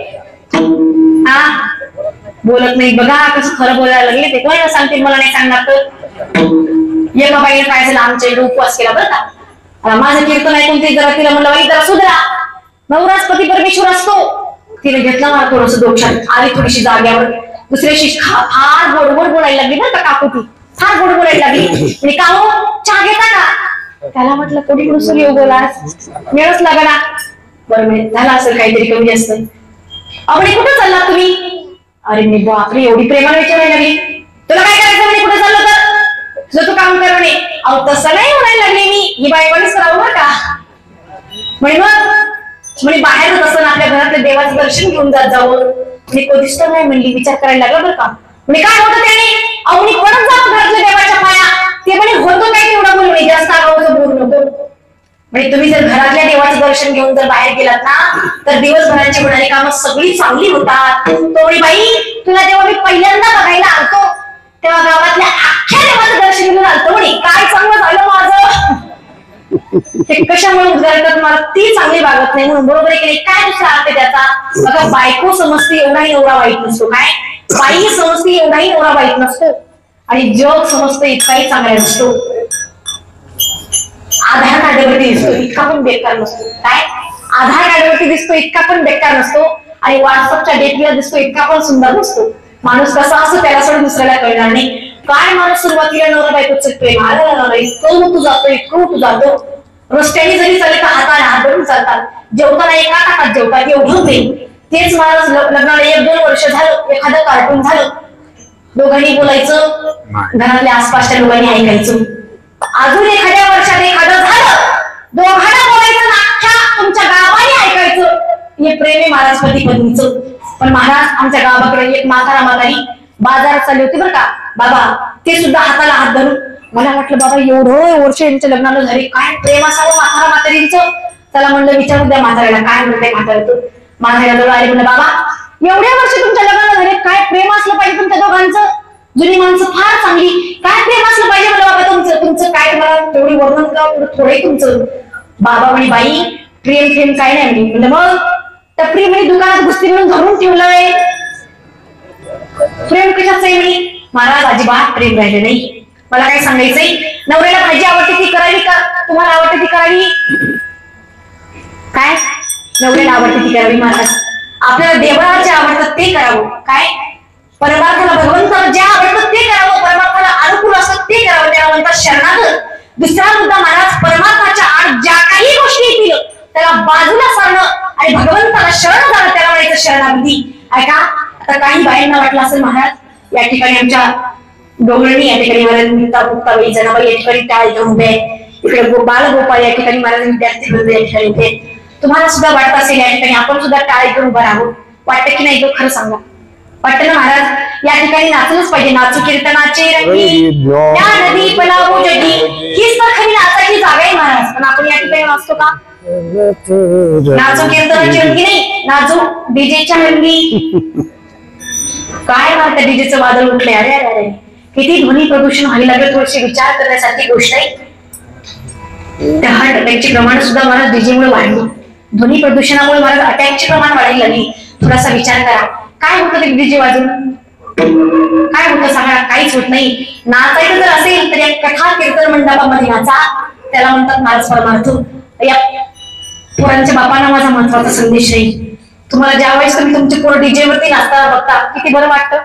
बोलत नाही. बघा कसं खरं बोलायला लागले ते. कोणाला सांगतील? मला नाही सांगणार तर. एका बाईने काय झालं, आमच्या इकडे उपवास केला बरं का. माझं कीर्तन ऐकून ते जरा तिला म्हणलं बाई जरा सुधरा. नवराज पती परमेश्वर असतो. तिने घेतला मला थोडस डोक्यात, आली थोडीशी जाग्यावर. दुसऱ्याशी फार गोड बोलायला लागली बरं का काकू. ती फार गोड बोलायला लागली. आणि का हो, चहा घेता का? त्याला म्हटलं कोणी नुसतं येऊ बोला, मिळच लागला. बरं झालं असेल काहीतरी कमी जास्त. आपण कुठं चालला तुम्ही? अरे मी बापरे, एवढी प्रेमाने विचारायला लागली, तुला काय करायचं म्हणे, कुठे चाललं तर तुझं तू काम कर म्हणे. अहो तसं नाही म्हणायला लागले मी, ही बायकोनीच करावं बरं का म्हणे. मग म्हणे बाहेर तसं ना आपल्या घरातल्या देवाचं दर्शन घेऊन जात जावं. मी कधीच तर नाही म्हणली, विचार करायला लागला बरं का. म्हणजे काय होतं त्याने, अहो मी परत जावं घरातल्या देवाच्या पाया. ते म्हणे होतं काय तेवढं बोल म्हणे, जास्त आगाऊचं बोलू नको. म्हणजे तुम्ही जर घरातल्या देवाचं दर्शन घेऊन जर बाहेर गेलात ना तर दिवसभराची होणारी कामं सगळी चांगली होतात. तो बाई तुला जेव्हा मी पहिल्यांदा बघायला आलतो तेव्हा गावातल्या अख्ख्या देवाचं दर्शन घेऊन आलतो म्हणे, काय चांगलं झालं माझं. हे कशामुळे उद्गारतात, मला ती चांगली वागत नाही म्हणून, बरोबर आहे की नाही. काय दुसरा अर्थ त्याचा बघा, बायको समजते एवढाही नवरा वाईट नसतो, काय बाई समजते एवढाही नवरा वाईट नसतो, आणि जग समजतं इतकाही चांगला नसतो. आधार कार्डावरती दिसतो इतका पण बेकार नसतो, काय आधार कार्डावरती दिसतो इतका पण बेकार नसतो, आणि व्हॉट्सअपच्या डेटला दिसतो इतका पण सुंदर नसतो. माणूस कसा असतो त्याला सोडून दुसऱ्याला कळणार नाही. काय माणूस सुरुवातीला नवरा बायकोचं प्रेम आलं इतकं तू जातो, इतकं तू जातो. रस्त्याने जरी चालले तर हाताने हात धरून चालतात, जेवताना एका ताटात जेवतात, एवढं प्रेम. तेच माणूस लग्नाला 1-2 वर्ष झालं, एखादं कार्टून झालं, दोघांनी बोलायचं, घरातल्या आसपासच्या लोकांनी ऐकायचं. अजून एखाद्या वर्षात एखादं झालं, दोघांना बोलायचं, अख्ख्या तुमच्या गावाने ऐकायचं. हे प्रेम आहे महाराज पती पत्नीचं. पण महाराज आमच्या गावाकडे एक म्हातारी बाजारात चालली होती बरं का बाबा, ते सुद्धा हाताला हात धरून. मला वाटलं बाबा एवढं वर्ष यांच्या लग्नाला झाले, काय प्रेम असावं म्हातारींचं. त्याला म्हणलं विचारू द्या म्हाताऱ्याला काय म्हणते म्हाताऱ्याचं. म्हाताऱ्याला आले म्हणलं बाबा एवढ्या वर्ष तुमच्या लग्नाला झाले, काय प्रेम असलं पाहिजे तुमच्या दोघांचं. जुनी माणसं फार चांगली, काय प्रेम असलं पाहिजे म्हणलं बाबा तुमचं काय, मला तेवढी वर्णन करा थोडे तुमचं. बाबा म्हणे बाई प्रेम काय नाही म्हणलं. मग त्या प्रेमने दुकानात घुसती म्हणून धरून ठेवलंय. प्रेम कशाच आहे म्हणे. महाराज अजिबात प्रेम राहिले नाही. मला काय सांगायचंय, नवऱ्याला भाजी आवडते ती करावी का, तुम्हाला आवडते ती करावी, काय नवऱ्याला आवडते ती करावी महाराज. आपल्याला देवाला जे आवडतं ते करावं, काय परमार्थाला भगवंताला जे आवडतं ते करावं, परमार्थाला अनुकूल असतं ते करावं, त्याला म्हणतात शरणागत. दुसरा मुद्दा महाराज, परमार्थाच्या आड ज्या काही गोष्टी येतील त्याला बाजूला सारणं आणि भगवंताला शरण जाणं त्याला म्हणायचं शरणागती. ऐका आता काही बायांना वाटलं असेल महाराज या ठिकाणी आमच्या डोंगरणी या ठिकाणी महाराज मुक्ताबाई जनाबाई या ठिकाणी टाळ घेऊन उभे, इकडे बालगोपाळ या ठिकाणी महाराज विद्यार्थी वृंद या ठिकाणी उभे. तुम्हाला सुद्धा वाटत असेल या ठिकाणी आपण सुद्धा टाळ घेऊन उभं राहावं, वाटतं की नाही खरं सांगा, वाटतं ना महाराज. या ठिकाणी नाचलंच पाहिजे, नाचू कीर्तनाचे रंगी त्या नदी पलावो जगी, हीच तर खरी नाचाची जागा आहे महाराज. पण आपण या ठिकाणी नाचतो का, नाचू कीर्तनाची रंगी नाही, नाचू डीजेच्या रंगी. काय ना त्या डीजेचं वादळ उठले, अरे अरे अरे किती ध्वनी प्रदूषण व्हायला लागलं, थोडीशी विचार करण्यासारखी गोष्ट आहे. त्या हार्ट अटॅकचे प्रमाण सुद्धा महाराज डीजेमुळे वाढलं, ध्वनी प्रदूषणामुळे महाराज अटॅकचे प्रमाण वाढायला लागले. थोडासा विचार करा काय होतं ते डीजे वाजून, काय होतं सांगा, काहीच होत नाही. नाचायचं जर असेल तर या कथा कीर्तन मंडपामध्ये नाचा, त्याला म्हणतात महाराज परमार्थ. या पोरांच्या बापांना माझा महत्वाचा संदेश आहे, तुम्हाला ज्या वेळेस तुम्ही तुमचे पोरं डीजे वरती नाचता बघता किती बरं वाटतं,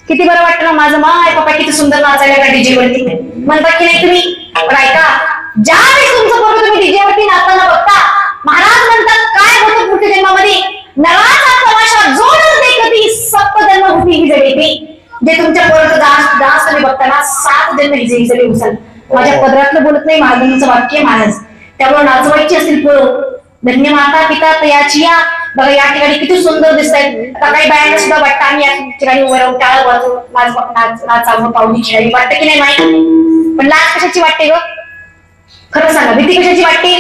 किती बरं वाटतं ना. माझं माय पप्पा किती सुंदर नाचायला का डीजे वरती म्हणतात की नाही तुम्ही. पण ऐका ज्या वेळेस तुमचं पोरं तुम्ही डीजे वरती नाचताना बघता, महाराज म्हणतात काय होतं पुढच्या जन्मामध्ये, नळाचा तमाशा जोडच देखती सप्त जन्म होती ही जगेती. जे तुमच्या पोराचं डान्स तुम्ही बघताना 7 जन्म ही जगे उचल. माझ्या पदरातलं बोलत नाही, महाराजांचं वाक्य महाराज. त्यामुळे नाचवायची असतील पोरं, धन्य माता पिता तयाची या. बघा या ठिकाणी किती सुंदर दिसत आहेत. आता काही बायांना सुद्धा वाटतं आम्ही या ठिकाणी उभं राहून टाळ वाजवू, नाचावं, पावली खेळावी, वाटतं की नाही माहिती. पण लाज कशाची वाटते ग, खरं सांगा, भीती कशाची वाटते.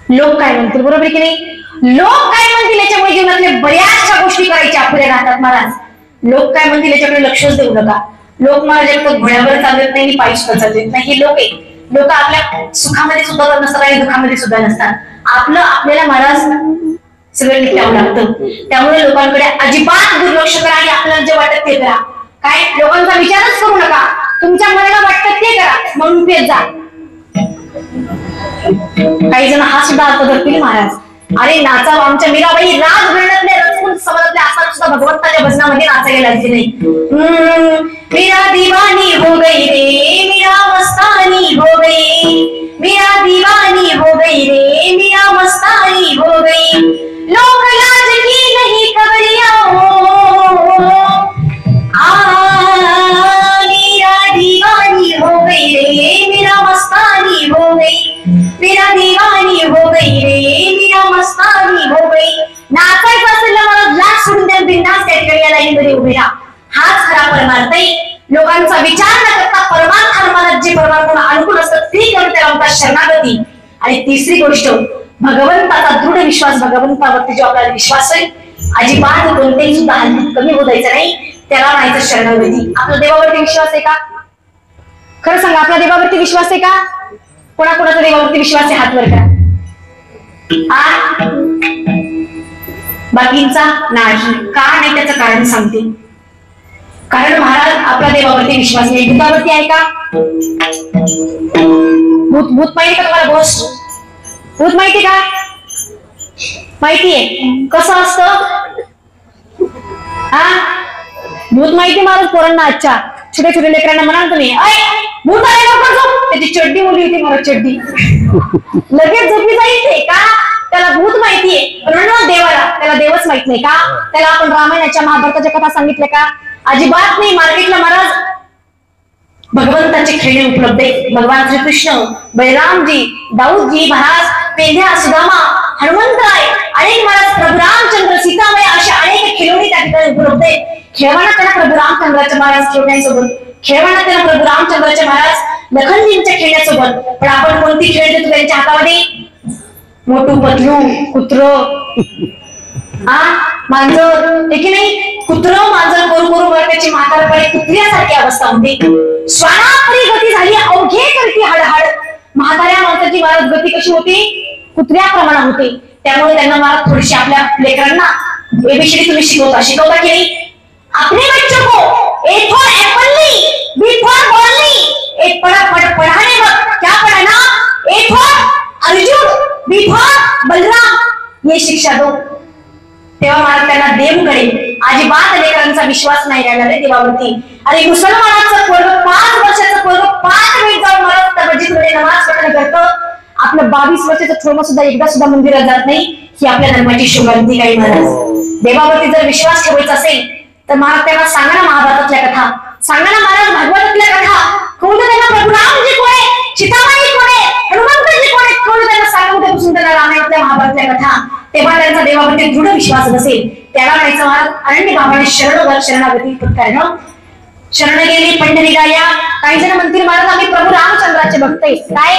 लोक काय म्हणतील, बरोबर की नाही. लोक काय म्हणतील याच्यामुळे जीवनातल्या बऱ्याचशा गोष्टी करायच्या आपल्या राहतात महाराज. लोक काय म्हणतील याच्याकडे लक्षच देऊ नका. लोक महाराज एक घोड्यावर चालत नाही, पायी सुद्धा चालत नाही. हे लोक आहे, लोक आपल्या सुखामध्ये सुद्धा नसतात आणि दुःखामध्ये सुद्धा नसतात. आपलं आपल्याला महाराज सगळं निपटावं लागतं. त्यामुळे लोकांकडे अजिबात दुर्लक्ष करा आणि आपल्याला जे वाटत ते करा. काय लोकांचा विचारच करू नका, तुमच्या मनाला वाटतं ते करा, म्हणून पेत जा. काही जण हा सुद्धा अर्थ धरतील महाराज, अरे नाचावं, आमच्या मीराबाई राजघराण्यातल्या रजपूत समाजातल्या असताना सुद्धा भगवंताच्या भजनामध्ये नाचायला लागली नाही. मीरा दीवानी हो गई रे, मीरा मस्तानी हो गई, मीरा दीवानी हो गई रे, मीरा मस्तानी हो गई. लोक लाज की नहीं खबरिया हो, उभे राहा. हाच खरा परमार्थ आहे. लोकांचा विचार न करता परमार्थाला जे परमार्थाला अनुकूल असतं ते करून त्याला म्हणतात शरणागती. आणि तिसरी गोष्ट भगवंताचा दृढ विश्वास, भगवंतावरती जो आपला विश्वास आहे अजिबात कोणतेही सुद्धा हल्ली कमी होऊ द्यायचं नाही, त्याला म्हणायचं शरणागती. आपला देवावरती विश्वास आहे का? खरं सांगा, आपला देवावरती विश्वास आहे का? कोणाकोणाचा देवावरती विश्वास आहे? हात वर करा. बाकींचा नाही. का नाही त्याचं कारण सांगते. कारण महाराज आपल्या देवावरती विश्वास नाही. भूतावरती आहे का? भूत माहिती का तुम्हाला? भूत माहिती का? माहितीये कसं असतं? भूत माहिती महाराज पोरांना आजच्या छोट्या छोट्या लेकरांना म्हणाल तुम्ही भूत आले लवकर झोप. त्याची चड्डी मुली होती मला, चड्डी लगेच झोपी जाईल ते. का? त्याला भूत माहितीये. पण देवाला त्याला देवच माहित नाही का? त्याला आपण रामायणाच्या महाभारताच्या कथा सांगितल्या का? अजिबात नाही. मार्केटला महाराज भगवंताचे खेळणे उपलब्ध आहेत. भगवान श्रीकृष्ण, बलरामजी, दाऊदजी महाराज, पेंढ्या, सुदामा, हनुमंतराय, अनेक महाराज, प्रभू रामचंद्र, सीतामय अशा अनेक खिलौणी त्या ठिकाणी उपलब्ध आहेत. खेळवाना त्यांना प्रभू रामचंद्राच्या महाराज खेळण्यासोबत, खेळवाना त्यांना प्रभू रामचंद्राच्या महाराज लखनजींच्या खेळण्यासोबत. पण आपण कोणती खेळ देतो त्यांच्या हातामध्ये? मोठू पतलू, कुत्र, मांजर, हे की नाही? कुत्र मांजर करू करू त्याची म्हातारपणे कुत्र्यासारखी अवस्था होती. श्वानापरी गती झाली, अवघे करती हडहड. म्हाताऱ्या माणसाची महाराज गती कशी होती? कुत्र्याप्रमाणे होते. त्यामुळे त्यांना महाराज थोडीशी आपल्या लेकरांना एबीसीडी तुम्ही शिकवता की नाही? अपने बच्चों को ए फॉर एप्पल नहीं, बी फॉर बॉल नहीं, एक पढ़ाने वक्त क्या पढ़ाना? A for Arjun, B for Balram, ये शिक्षा दो. तेव्हा महाराज त्यांना देव करेल. अजिबात लेकरांचा विश्वास नाही राहिला रे देवावरती. अरे मुसलमानाचं पोरग 5 वर्षाचं पोरग 5 मिनिट जाऊन महाराज मस्जिदमध्ये नमाज पठण करतं. आपलं 22 वर्षाचं थोडं सुद्धा एकदा सुद्धा मंदिरात जात नाही. ही आपल्या धर्माची शोभांती काही महाराज. देवावरती जर विश्वास ठेवायचा असेल तर महाराज त्यांना सांगा ना महाभारतातल्या कथा, सांगा ना महाराज भागवतातल्या कथा. कळू त्यांना प्रभू रामजी कोण आहे, सीतामाई कोण आहे, हनुमंतजी कोण आहे, कळू त्यांना सांगा. उद्यापासून त्यांना रामायणातल्या महाभारतातल्या कथा. तेव्हा त्यांचा देवावरती दृढ विश्वास नसेल त्याला म्हणायचं महाराज अरण्य बाबाने शरण शरणागती पत्करणं. शरण गेली पंढरीगाया. काही जण म्हणतील महाराज आम्ही प्रभू रामचंद्राचे भक्त आहेत. काय?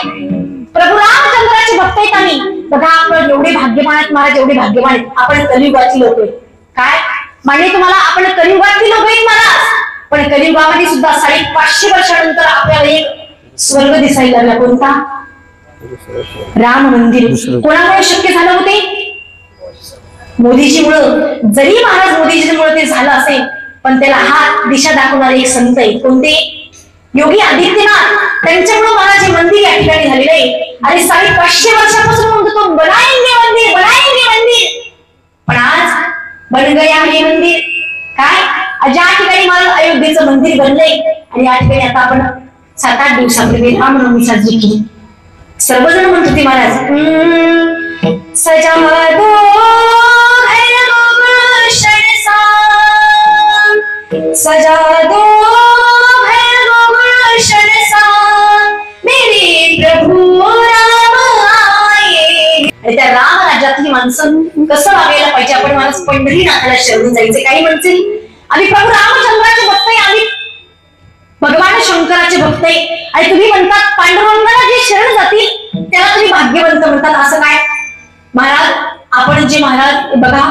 प्रभू रामचंद्राचे भक्त आहेत आम्ही. बघा आपण एवढे भाग्यवान आहेत महाराज, एवढे भाग्यवान आहेत. आपण कलियुगाची लोक आहेत. काय म्हणजे तुम्हाला? आपण कलियुगाची लोक आहेत महाराज. पण कलियुगामध्ये सुद्धा 550 वर्षानंतर आपल्याला एक स्वर्ग दिसायला लागला. कोणता? राम मंदिर. कोणामुळे शक्य झालं होते? मोदीजीमुळं. जरी महाराज मोदीजीमुळे ते झालं असेल पण त्याला हा दिशा दाखवणारे एक संत आहे. कोणते? योगी आदित्यनाथ. त्यांच्यामुळे महाराज हे मंदिर या ठिकाणी झालेलं आहे. आणि 550 वर्षापासून म्हणतो तो बनाएंगे मंदिर, बनाएंगे मंदिर. पण आज बन गया हे मंदिर. काय? ज्या ठिकाणी महाराज अयोध्येचं मंदिर बनलंय आणि या ठिकाणी आता आपण 7-8 दिवसापूर्वी रामनवमी साजरी केली. सर्वजण म्हणत होते महाराज सजा दो सजा दो मेरे प्रभू राम आये. त्या राम राज्यातली माणसं कसं वागायला पाहिजे? आपण मला पंढरीनाथाला शरण जायचे. काही म्हणतील आम्ही प्रभू रामचंद्राचे भक्त आहे, आम्ही भगवान शंकराचे भक्त आहे. आणि तुम्ही म्हणतात पांडुरंगाला जे शरण जातील त्याला तुम्ही भाग्यवंत म्हणतात. असं काय महाराज? आपण जे महाराज बघा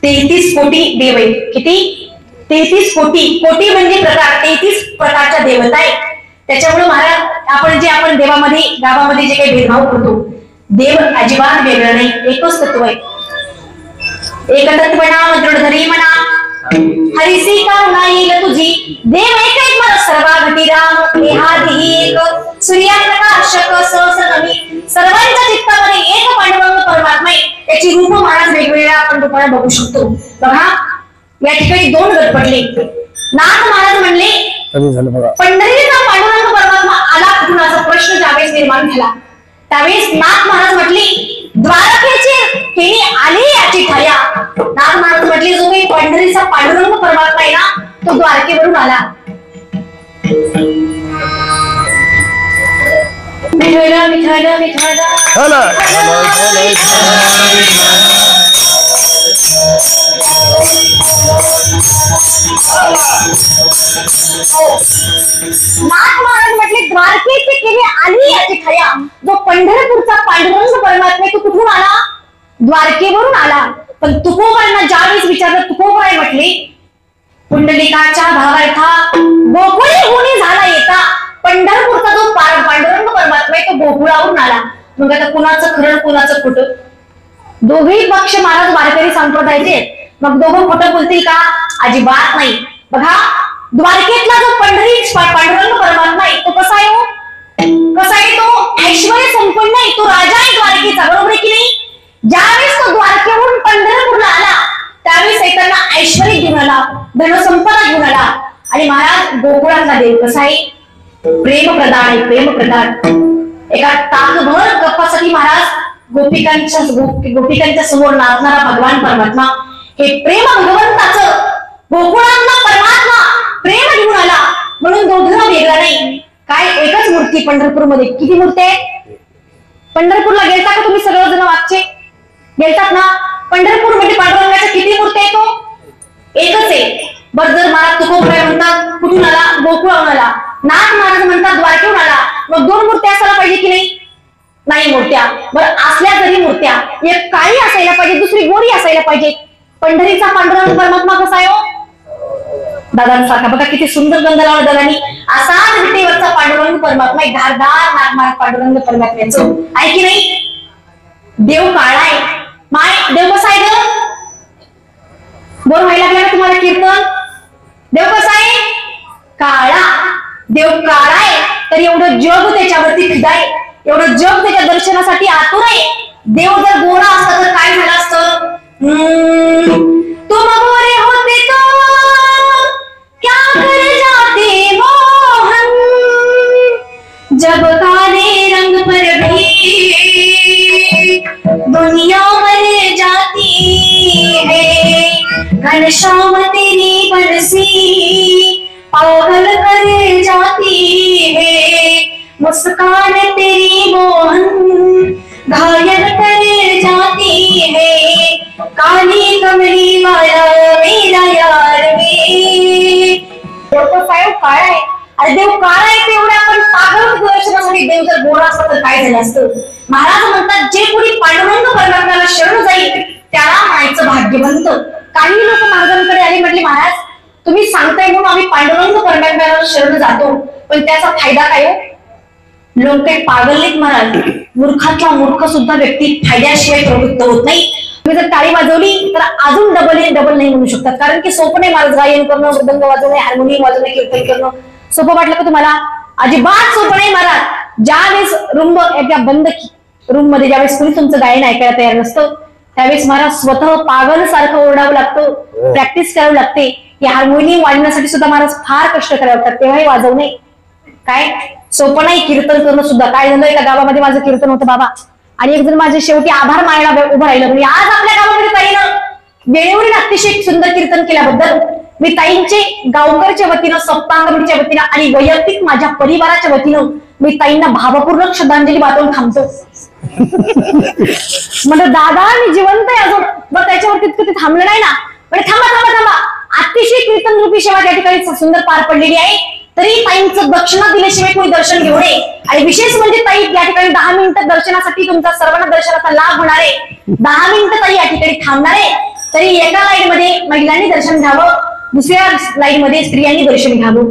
33 कोटी देव आहेत. किती? 33 कोटी. कोटी म्हणजे प्रकार. 33 प्रकारच्या देवता आहेत. त्याच्यामुळे महाराज आपण देवामध्ये गावामध्ये जे काही भेदभाव करतो, देव अजिबात वेगळं नाही. एकच तत्व आहे. एकतत्व नाम दृढधरी म्हणा हरिसी करुणा येईल तुझी. देव एक एक मला सर्वा घटी राम एहादी एक सूर्याप्रकाशक सहस्रनमी. सर्वांच्या चित्तामध्ये एक पांडुरंग परमात्मा आहे. त्याची रूप महाराज वेगवेगळ्या आपण रूपाने बघू शकतो. बघा या ठिकाणी 2 गट पडले. नाथ महाराज म्हणले पंढरीचा पांडुरंग परमात्मा आला कुठून असा प्रश्न ज्यावेळेस निर्माण झाला त्यावेळेस नाथ महाराज म्हटली द्वारकेची केली आली याची ठाया. नाथ महाराज म्हटली जो काही पंढरीचा पांडुरंग परमात्मा आहे ना तो द्वारकेवरून आला. विठ्ठल विठ्ठल विठ्ठल विठ्ठल्या, जो पंढरपूरचा पांडुरंग परमात्मा तो कुठून आला? द्वारकेवरून आला. पण तुकोबांना ज्यावेळेस विचारलं, तुकोबाई म्हटले, पुंडलिकाच्या भावार्था गोकुळी होणी झाला येता पंढरपूरचा जो पांडुरंग परमात्मा आहे तो गोकुळावरून आला. मग आता कुणाचं खरं कुणाचं खोटं? दोघेही पक्ष महाराज वारकरी संप्रदायाचे, मग दोघं खोटं बोलतील का? अजिबात नाही. बघा, द्वारकेतला जो पांडुरंग परमात्मा आहे तो कसा आहे? कसा आहे तो? ऐश्वर्य संपन्न आहे, तो राजा आहे द्वारकेचा, बरोबर आहे की नाही? ज्यावेळेस तो द्वारकेवरून पंढरपूरला आला त्यावेळेस त्यांना ऐश्वर्य घेऊन आला, धनसंपदा घेऊन आला. आणि महाराज गोकुळातला देव कसा आहे? प्रेमप्रधान आहे, प्रेमप्रधान. एका ताकभर गप्पासाठी महाराज गोपिकांच्या समोर नाचणारा भगवान परमात्मा, हे प्रेम भगवंताचं गोकुळातला परमात्मा प्रेम घेऊन आला म्हणून दोघांना वेगळा नाही. काय एकच मूर्ती पंढरपूरमध्ये? किती मूर्ती आहे? पंढरपूरला गेलता का तुम्ही सर्वजण? मागचे गेलतात ना? पंढरपूरमध्ये पांडुरंगाच्या किती मूर्ती आहे? तो एकच आहे. बरं, जर महाराज तुकोबाई म्हणतात कुठून आला? गोकुळाहून आला. नाथ महाराज म्हणतात द्वारकेहून आला. मग दोन मूर्त्या असायला पाहिजे की नाही? नाही मूर्त्या. बरं, असल्या जरी मूर्त्या, एक काळी असायला पाहिजे, दुसरी गोरी असायला पाहिजे. पंढरीचा पांडुरंग परमात्मा कसा आहे हो? दादांसारखा. बघा किती सुंदर गंध लावला दादांनी. असाच विटेवरचा पांडुरंग परमात्मा आहे, धारदार नागमार पांडुरंग परमात्म्याचं आहे की नाही? देव काळा आहे. माय देव कसा आहे ग? बोल व्हायला लागला ना तुम्हाला कीर्तन? देव कसा आहे? काळा. देव काळा आहे तर एवढं जग त्याच्यावरती फिदा आहे, एवढं जग त्याच्या दर्शनासाठी आतुर आहे. देव जर गोरा असता तर काय झालं असतं? तुम गोरे होते तो क्या कर जाते मोहन, जब काले रंग पर भी दुनिया मर जाती है, घनश्याम तेरी बरसी पागल कर जाती है, मुस्कान तेरी मोहन घायल कर जाती है, काली कमली वाला मेरा यार वे. तो साहेब काळा आहे. अरे देव काळा आहे तेवढे आपण पागल दर्शनासाठी. देव जर गोरा असता तर काय झालं असतं? महाराज म्हणतात जे कोणी पांडुरंग परमात्म्याला शरण जाईल त्याला म्हणायचं भाग्यवंत. काही लोक महाराजांकडे आले, म्हटले महाराज तुम्ही सांगताय म्हणून आम्ही पांडुरंग परमात्म्याला शरण जातो, पण त्याचा फायदा काय हो? लोक काही पागल नाहीत महाराज. मूर्खातला मूर्ख सुद्धा व्यक्ती फायद्याशिवाय प्रवृत्त होत नाही. तुम्ही जर टाळी वाजवली तर अजून डबल नाही म्हणू शकतात, कारण की सोपं नाही महाराज गायन करणं, मृदंग वाजवणे, हार्मोनियम वाजवणे, कीर्तन करणं. सोपं वाटलं का तुम्हाला? अजिबात सोपं नाही महाराज. ज्यावेळेस रूम एकदा बंद रूम मध्ये ज्यावेळेस कोणी तुमचं गायन ऐकायला तयार नसतं त्यावेळेस महाराज स्वतः पागल सारखं ओरडावं लागतं, प्रॅक्टिस करावं लागते. या हार्मोनियम वाजवण्यासाठी सुद्धा महाराज फार कष्ट करावे लागतात, तेव्हाही वाजवणे काय सोपं नाही. कीर्तन करणं सुद्धा. काय झालं, एका गावामध्ये माझं कीर्तन होतं बाबा, आणि एक जण माझे शेवटी आभार मानायला उभं राहिलं. म्हणजे आज आपल्या गावामध्ये ताईनं वेळेवरील अतिशय सुंदर कीर्तन केल्याबद्दल मी ताईंचे गावकरच्या वतीनं, सप्तांगमीच्या वतीनं आणि वैयक्तिक माझ्या परिवाराच्या वतीनं मी ताईंना भावपूर्ण श्रद्धांजली वाटून थांबतो. म्हणजे दादा मी जिवंत आहे अजून. मग त्याच्यावरती ते थांबलं नाही ना. म्हणजे थांबा. अतिशय कीर्तन रूपी सेवा त्या ठिकाणी सुंदर पार पडलेली आहे. तरी ताईंचं दक्षिणा दिल्याशिवाय कोणी दर्शन घेऊ नये. आणि विशेष म्हणजे ताई या ठिकाणी 10 मिनिटं दर्शनासाठी तुमचा सर्वांना दर्शनाचा लाभ होणार आहे. 10 मिनिटं ताई या ठिकाणी थांबणार आहे. तरी एका लाईन मध्ये महिलांनी दर्शन घ्यावं, दुसऱ्या लाईन मध्ये स्त्रियांनी दर्शन घ्यावं.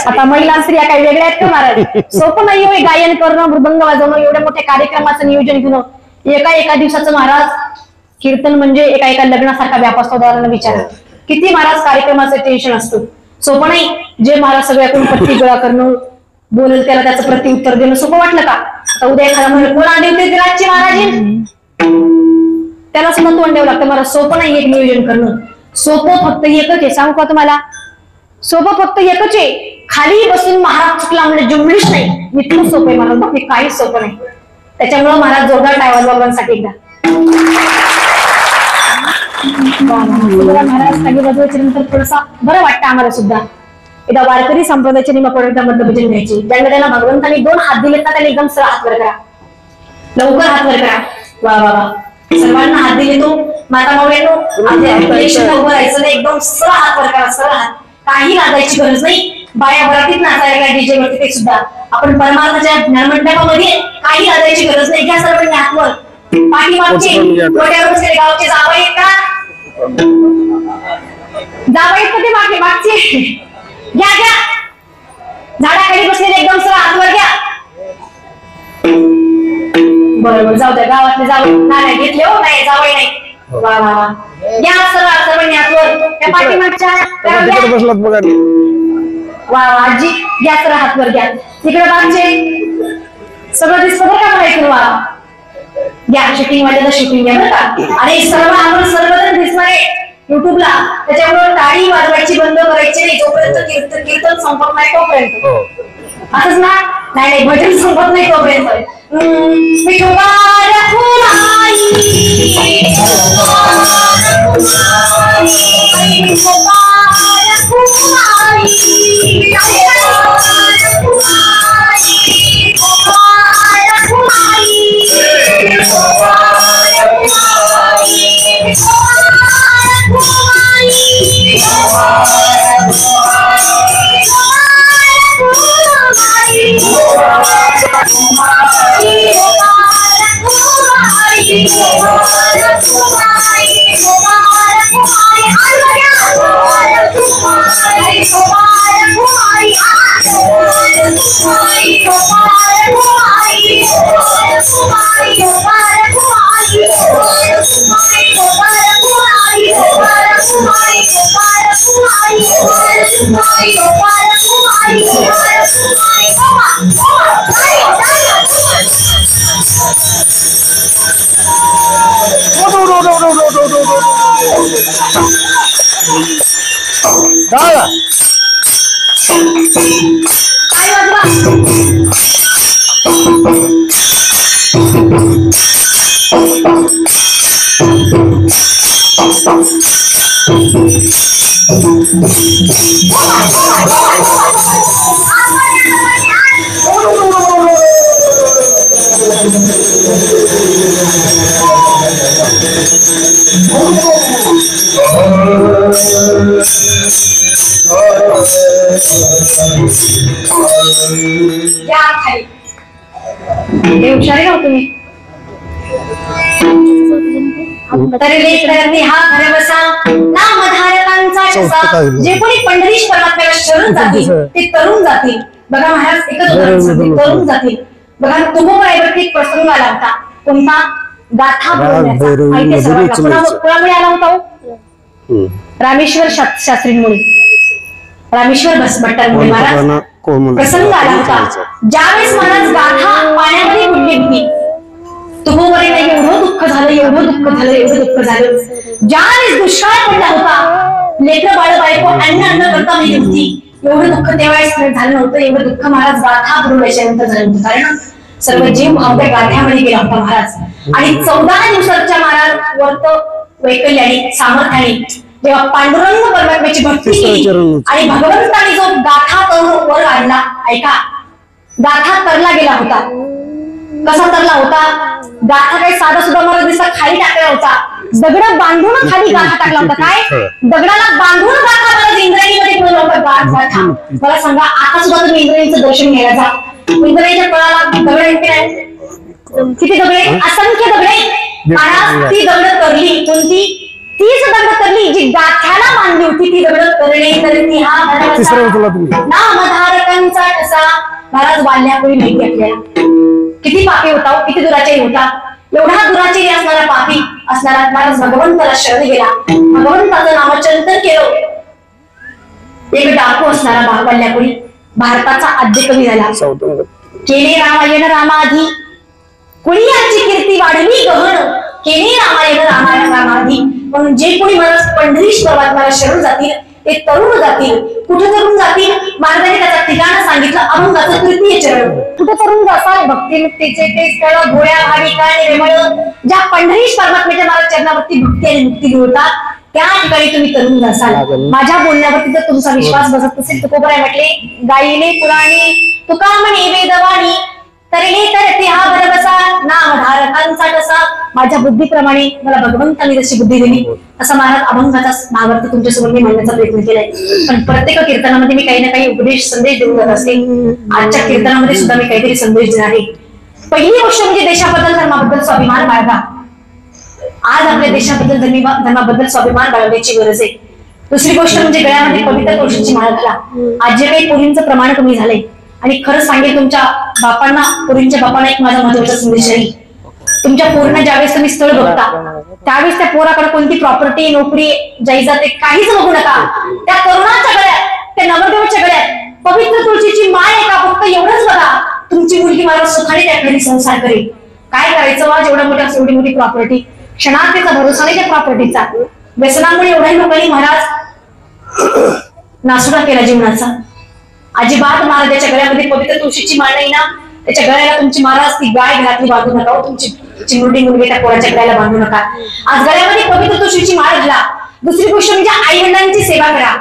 आता महिला स्त्रिया काही वेगळ्या आहेत का महाराज? सोपं नाही हो गायन करणं, मृदंग वाजवणं, एवढ्या मोठ्या कार्यक्रमाचं नियोजन घेणं. एका दिवसाचं महाराज कीर्तन म्हणजे एका लग्नासारखा व्याप असतो. दादांना विचारा किती महाराज कार्यक्रमाचं टेन्शन असतं. सोपं नाही. जे महाराज सगळ्याकडून पत्ती गोळा करणं, बोलेल त्याला त्याचं प्रत्युत्तर देणं सोपं वाटलं का? आता उद्या एखादा म्हणून कोण आले होते राजची महाराज, त्याला सुद्धा तोंड द्यावं लागतं महाराज. सोपं नाही एक नियोजन करणं. सोपं फक्त एकच आहे, सांगू का तुम्हाला? सोपं फक्त एकच आहे, खाली बसून महाराज चुकला म्हणजे जुमलीच नाही. इतकं सोपं आहे महाराज, बाकी काहीच सोपं नाही. त्याच्यामुळे महाराज जोरदार टाळ्या वाजवासाठी एकदा महाराज खाली वाजवायच्या नंतर थोडसा बरं वाटतं आम्हाला सुद्धा. एकदा वारकरी संप्रदायाच्या नियमाप्रमाणे भजन घ्यायची. ज्यांना त्याला भगवंतांनी 2 हात दिलेत ना त्याने एकदम सरळ हात वर करा, लवकर हात वर करा. वा वा वा, सर्वांना हात दिले तो. माता मावळ्यांनो आपल्या उभं राहायचं नाही, एकदम सरळ हात वर करा, सरळ हात. काही लागायची गरज नाही. बाया बरातीत नाचायला डीजे वरती ते सुद्धा आपण परमार्थाच्या ज्ञानमंडपामध्ये काही लाजायची गरज नाही. घ्या सर्वांनी हातवर. पाठीमागचे वड्यावर बसलेले गावचे जावई का जावई कधी मागे मागचे घ्या घ्या. झाडाखाली बसलेले एकदम सरळ हातवर घ्या. बरोबर जाऊ द्या. गावातले जावई नाही घेतले हो. नाही जावई नाही. वा वा वा. घ्या सर्वांनी हातवर. त्या पाठीमागच्या बसलात बघा. वा वा आजी घ्या तर हातवर घ्या. तिकडे बागचे सगळं दिसतं बरं का मला इकडे. वा घ्या. शूटिंग वाल्याला शूटिंग घ्या बरं का. आणि सर्व आपण सर्वजण दिसणारे युट्यूबला त्याच्यामुळे टाळी वाजवायची बंद करायची नाही जोपर्यंत कीर्तन संपत नाही तोपर्यंत. असंच ना. नाही नाही भजन संपत नाही तोपर्यंत. हुशारी ना तुम्ही. तरी हा खरे बसा नामधारकांचा ठसा. जे कोणी पंढरीश परमात्म्याला शरण जातील ते तरुण जातील. बघा महाराज एकच तरुण जातील. बघा तुकोबरायवरती एक प्रसंग आला होता. कोणता? गाथा बोलण्याचा. माहिती आहे सर्वांना. कुणामुळे आला होता? रामेश्वर शास्त्रींमुळे. रामेश्वर भट्टांमुळे महाराज प्रसंग आला होता. ज्यावेळेस महाराज गाथा पाण्यामध्ये बुडली होती. तुकोबराईला एवढं दुःख झालं, एवढं दुःख झालं, एवढं दुःख झालं. ज्यावेळेस दुष्काळ पडला होता, लेकरं बाळ बायको अन्न करता आली होती, एवढं दुःख त्यावेळेस झालं नव्हतं. एवढं दुःख महाराज गाथा बुडवल्याच्या नंतर झालं होतं. कारण सर्व जीव आपल्या गाठ्यामध्ये गेला होता महाराज. आणि 14 दिवसाच्या महाराज वर्त वैकल्याने सामर्थ्याने जेव्हा पांडुरंग परमात्म्याची भक्ती केली आणि भगवंताने जो गाथा तरुण वर आणला. ऐका, गाथा तरला गेला होता. कसा तरला होता? गाथा काही साधा सुद्धा मला दिसता खाली टाकला होता. दगड बांधून खाली गाथा टाकला होता. काय? दगडाला बांधून गाथा मला इंद्रायणीमध्ये ठेवलं होतं. गाथा मला सांगा, आता सुद्धा तुम्ही इंद्रायणीचं दर्शन घ्यायला जा. इंद्रायणीच्या तळाला दगड किती दगडे? असंख्य दगडे. महाराज ती दगड तरली. कोणती? तीच दगड तरली जी गाथ्याला बांधली होती. ती दगड तरली. तर ती हा नामधारकांचा ठसा. महाराज वाल्यापुरी माहिती आपल्याला किती पापी होता, किती दुराचारी होता. एवढा दुराचारी असणारा पापी असणारा महाराज भगवंताला शरण गेला. भगवंताचं नामचिंतन केलं. एक डाकू असणारा वाल्यापुरी भारताचा आद्य कवी झाला. केले रामायण रामाधी कुणी यांची कीर्ती वाढली गहन. केले रामायण रामाधी. म्हणून जे कोणी महाराज पंढरीश परमात्म्याला शरण जातील ते तरुण जातील. कुठे तरुण जातील? महाराजांनी त्याचं ठिकाण सांगितलं. अभंगाचं तृतीय चरण. कुठे तरुण जातात? भक्तिमुक्तीचे ते स्थळ घोड्या भाविका निर्मळ ज्या पंढरीश परमात्म्याच्या महाराज चरणावरती भक्ती आणि मुक्ती मिळतात त्या ठिकाणी तुम्ही तरुण जासाल. माझ्या बोलण्यावरती जर तुमचा विश्वास बसत असेल, तुकोबराय म्हटले गायले पुराणी तुका म्हणे वेदवाणी तरी तर ते हा बरबसा नामधारकांचा कसा. माझ्या बुद्धीप्रमाणे मला भगवंतांनी जशी बुद्धी दिली तसा महाराज अभंगाचा भागार्थ तुमच्यासमोर मी मांडण्याचा प्रयत्न केलाय. पण प्रत्येक कीर्तनामध्ये मी काही ना काही उपदेश संदेश देऊन जात असते. आजच्या कीर्तनामध्ये सुद्धा मी काहीतरी संदेश देणार आहे. पहिली गोष्ट म्हणजे देशाबद्दल धर्माबद्दल स्वाभिमान बाळगा. आज आपल्या देशाबद्दल धर्माबद्दल स्वाभिमान बाळगण्याची गरज आहे. दुसरी गोष्ट म्हणजे गळ्यामध्ये पवित्र तुळशीची माळ घाला. आज जे काही पोरींचं प्रमाण कमी झालंय आणि खरंच सांगेल तुमच्या बापांना पोरींच्या बापांना एक माझा महत्वाचा संदेश आहे. तुमच्या पोरींना ज्यावेळेस तुम्ही स्थळ बघता त्यावेळेस त्या पोराकडे कोणती प्रॉपर्टी नोकरी जायजाते काहीच बघू नका. त्या तरुणाच्या गळ्यात त्या नवरदेवाच्या गळ्यात पवित्र तुळशीची माळ आहे का फक्त एवढंच बघा. तुमची मुलगी मला सुखाने त्या घरी संसार करेल. काय करायचं वा जेवढा मोठा एवढी मोठी प्रॉपर्टी क्षणात त्याचा भरोसा नाही त्या प्रॉपर्टीचा. व्यसनामुळे एवढ्या लोकांनी महाराज नासुडा केला जीवनाचा. अजिबात महाराजाच्या गळ्यामध्ये पवित्र तुळशीची माळ नाही ना त्याच्या गळ्याला तुमची महाराज ती गाय घरातली बांधू नका. तुमची चिमुरडी मुलगी त्या पोराच्या गळ्याला बांधू नका. आज गळ्यामध्ये पवित्र तुळशीची माळ घाला. दुसरी गोष्ट म्हणजे आई वडिलांची सेवा करा.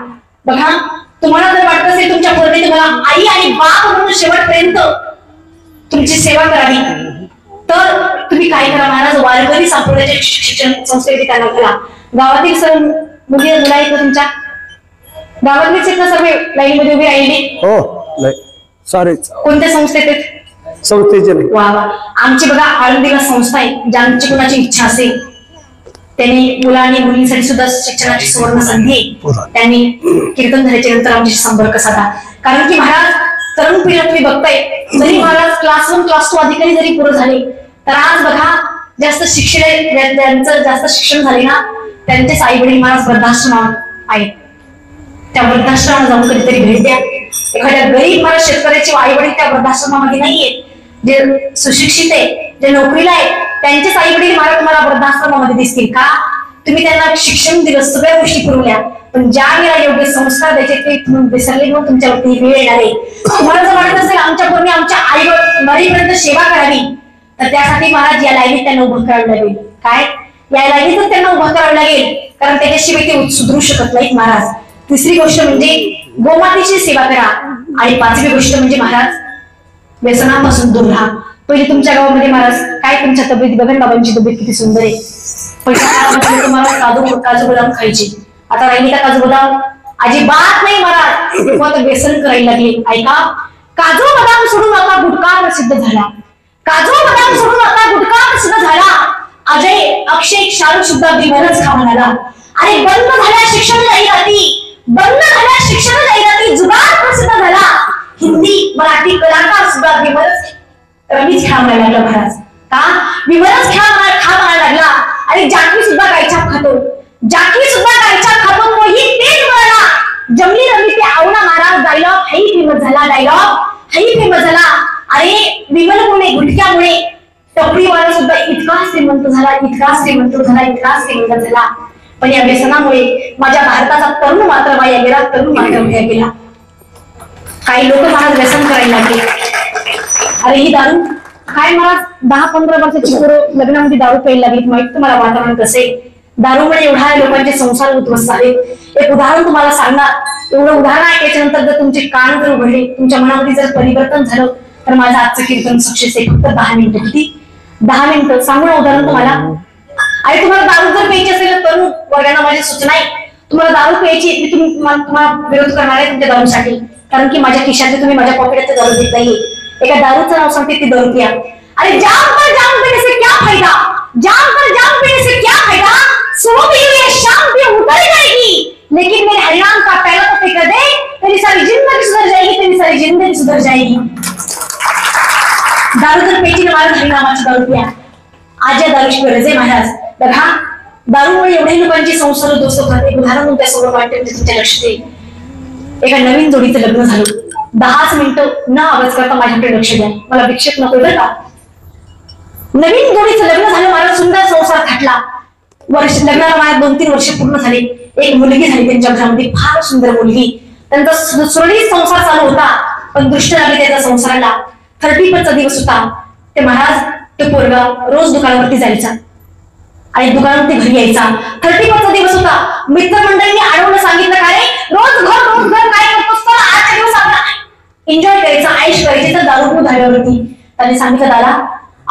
बघा तुम्हाला जर वाटत असेल तुमच्या पोराने तुम्हाला आई आणि बाप म्हणून शेवटपर्यंत तुमची सेवा करावी तर तुम्ही काय करा महाराज वारकरी संप्रदायाचे शिक्षण संस्थेमध्ये त्यांना घाला. गावातील सर्व मुली मुला आहेत तुमच्या गावातलीच आहेत ना सर्व लाईन मध्ये उभी राहिली. हो सॉरी कोणत्या संस्थेत आहेत? संस्थेचे नाही. वा वा. आमची बघा आळंदीला संस्था आहे. ज्यांची कुणाची इच्छा असेल त्यांनी मुला आणि मुलींसाठी सुद्धा शिक्षणाची सुवर्ण संधी त्यांनी कीर्तन झाल्याच्या नंतर आमच्याशी संपर्क साधा. कारण की महाराज तरुण पिढीला तुम्ही बघताय जरी महाराज क्लास 1 क्लास 2 अधिकारी जरी पूर्ण झाले तर आज बघा जास्त शिक्षण ज्यांचं जास्त शिक्षण झाले ना त्यांचेच आई वडील महाराज वृद्धाश्रमात आहेत. त्या वृद्धाश्रमाला जाऊन कधीतरी भेट द्या. एखाद्या गरीब महाराज शेतकऱ्याचे आई वडील त्या वृद्धाश्रमामध्ये नाहीये. जे सुशिक्षित आहे जे नोकरीला आहे त्यांचेच आई वडील महाराज तुम्हाला वृद्धाश्रमामध्ये दिसतील का. तुम्ही त्यांना शिक्षण दिलं सगळ्या गोष्टी पुरवल्या पण ज्या वेळेला योग्य संस्कार द्यायचे ते तुम्ही विसरले म्हणून तुमच्यावरती वेळ येणार आहे. तुम्हाला जर वाटत असेल आमच्या पूर्वी आमच्या आई मरीपर्यंत सेवा करावी तर त्यासाठी महाराज या लाईनीत त्यांना उभं करावं लागेल. काय या लाईनीतच त्यांना उभं करावं लागेल कारण त्याच्याशिवाय ते सुधरू शकत नाहीत महाराज. तिसरी गोष्ट म्हणजे गोमातेची सेवा करा. आणि पाचवी गोष्ट म्हणजे महाराज व्यसनापासून दूर राहा. पहिले तुमच्या गावामध्ये महाराज काय तुमच्या तब्येती बघा बाबांची तब्येत किती सुंदर आहे. पहिल्या तुम्हाला काजू बदाम खायचे आता राहिली का काजू बदाम अजिबात नाही महाराज. तेव्हा तर व्यसन करायला लागले. ऐका काजू बदाम सोडून आता गुटखा प्रसिद्ध झाला. काजू बदाम सोडून आता गुटखा प्रसिद्ध झाला. अजय अक्षय शाहरुख सुद्धा बिमरच खा म्हणाला. अरे बंद झाल्या शिक्षण जाहिराती बंद झाल्या शिक्षण जाहिराती जुगार प्रसिद्ध झाला. हिंदी मराठी कलाकार सुद्धा बिमरच रमीच खा म्हणायला लागला महाराज. का बिमरच खा म्हणायला लागला. आणि जाकी सुद्धा गायछाप खातो. जाकी सुद्धा गायछाप खातो तोही तेच म्हणाला. जमली रमी ते आवडा महाराज डायलॉग हाही फेमस झाला. डायलॉग हाही फेमस झाला. अरे विमलमुळे गुटख्यामुळे टपरीवाला सुद्धा इतका श्रीमंत झाला इतका श्रीमंत झाला इतका श्रीमंत झाला. पण या व्यसनामुळे माझ्या भारताचा तरुण मात्र वाया गेला. तरुण मात्र वाया गेला. काही लोक महाराज व्यसन करायला लागले. अरे ही दारू काय महाराज 10-15 वर्षाची पोरं लग्नामध्ये दारू प्यायला लागली. माहित तुम्हाला वातावरण कसं आहे. दारूमुळे एवढ्या लोकांचे संसार उद्ध्वस्त झाले. एक उदाहरण तुम्हाला सांगणार. एवढं उदाहरण आहे त्याच्यानंतर जर तुमचे कान जर उघडले तुमच्या मनामध्ये जर परिवर्तन झालं तर माझं आजचं कीर्तन सक्सेस आहे. फक्त 10 मिनिटं. किती 10 मिनिटं सांगू ना उदाहरण तुम्हाला. आणि तुम्हाला दारू जर प्यायची असेल तर तरुण वर्गांना माझी सूचना आहे. तुम्हाला दारू प्यायची मी तुम्हाला विरोध करणार आहे तुमच्या दारूसाठी. कारण की माझ्या खिशातले तुम्ही माझ्या पॉकेटात दारू देत नाहीये. एका दारूचं नाव सांगते ती दारू प्या. अरे जाम पर जाम पीने से क्या फायदा. जाम पर जाम पीने से क्या फायदा. सुबह भी ये शाम भी उतर जाएगी लेकिन मेरे हरिनाम का पहला तो फिक्र दे तेरी सारी जिंदगी सुधर जाएगी. तेरी सारी जिंदगी सुधर जाएगी. दारू जर प्यायची ना महाराज हरिनामाची दारू प्या. आज या दारूची गरज आहे महाराज. बघा दारूमुळे एवढ्या लोकांची संसार उद्ध्वस्त होतात. एक उदाहरण तुमच्यासमोर वाटते तुमच्या लक्षात येईल. एका नवीन जोडीचं लग्न झालं. 10 मिनिटं न आवाज करता माझ्याकडे लक्ष द्या. मला विक्षेप नको बरं का. नवीन जोडीचं लग्न झालं. मला सुंदर संसार थाटला. लग्नाला माझ्या 2-3 वर्ष पूर्ण झाले. एक मुलगी झाली त्यांच्या घरामध्ये फार सुंदर मुलगी. त्यांचा सुरळीत संसार चालू होता पण दृष्ट लागली त्याच्या संसाराला. 31चा दिवस होता. ते महाराज तो पोरगा रोज दुकानावरती जायचा आणि दुकानावरती घरी यायचा. 31चा दिवस होता. मित्रमंडळींनी अडवून सांगितलं काय रोज घर काय करतोस तर आजच्या दिवस आपला एन्जॉय करायचा ऐश करायची तर दारू झाल्यावरती. त्यांनी सांगितलं दादा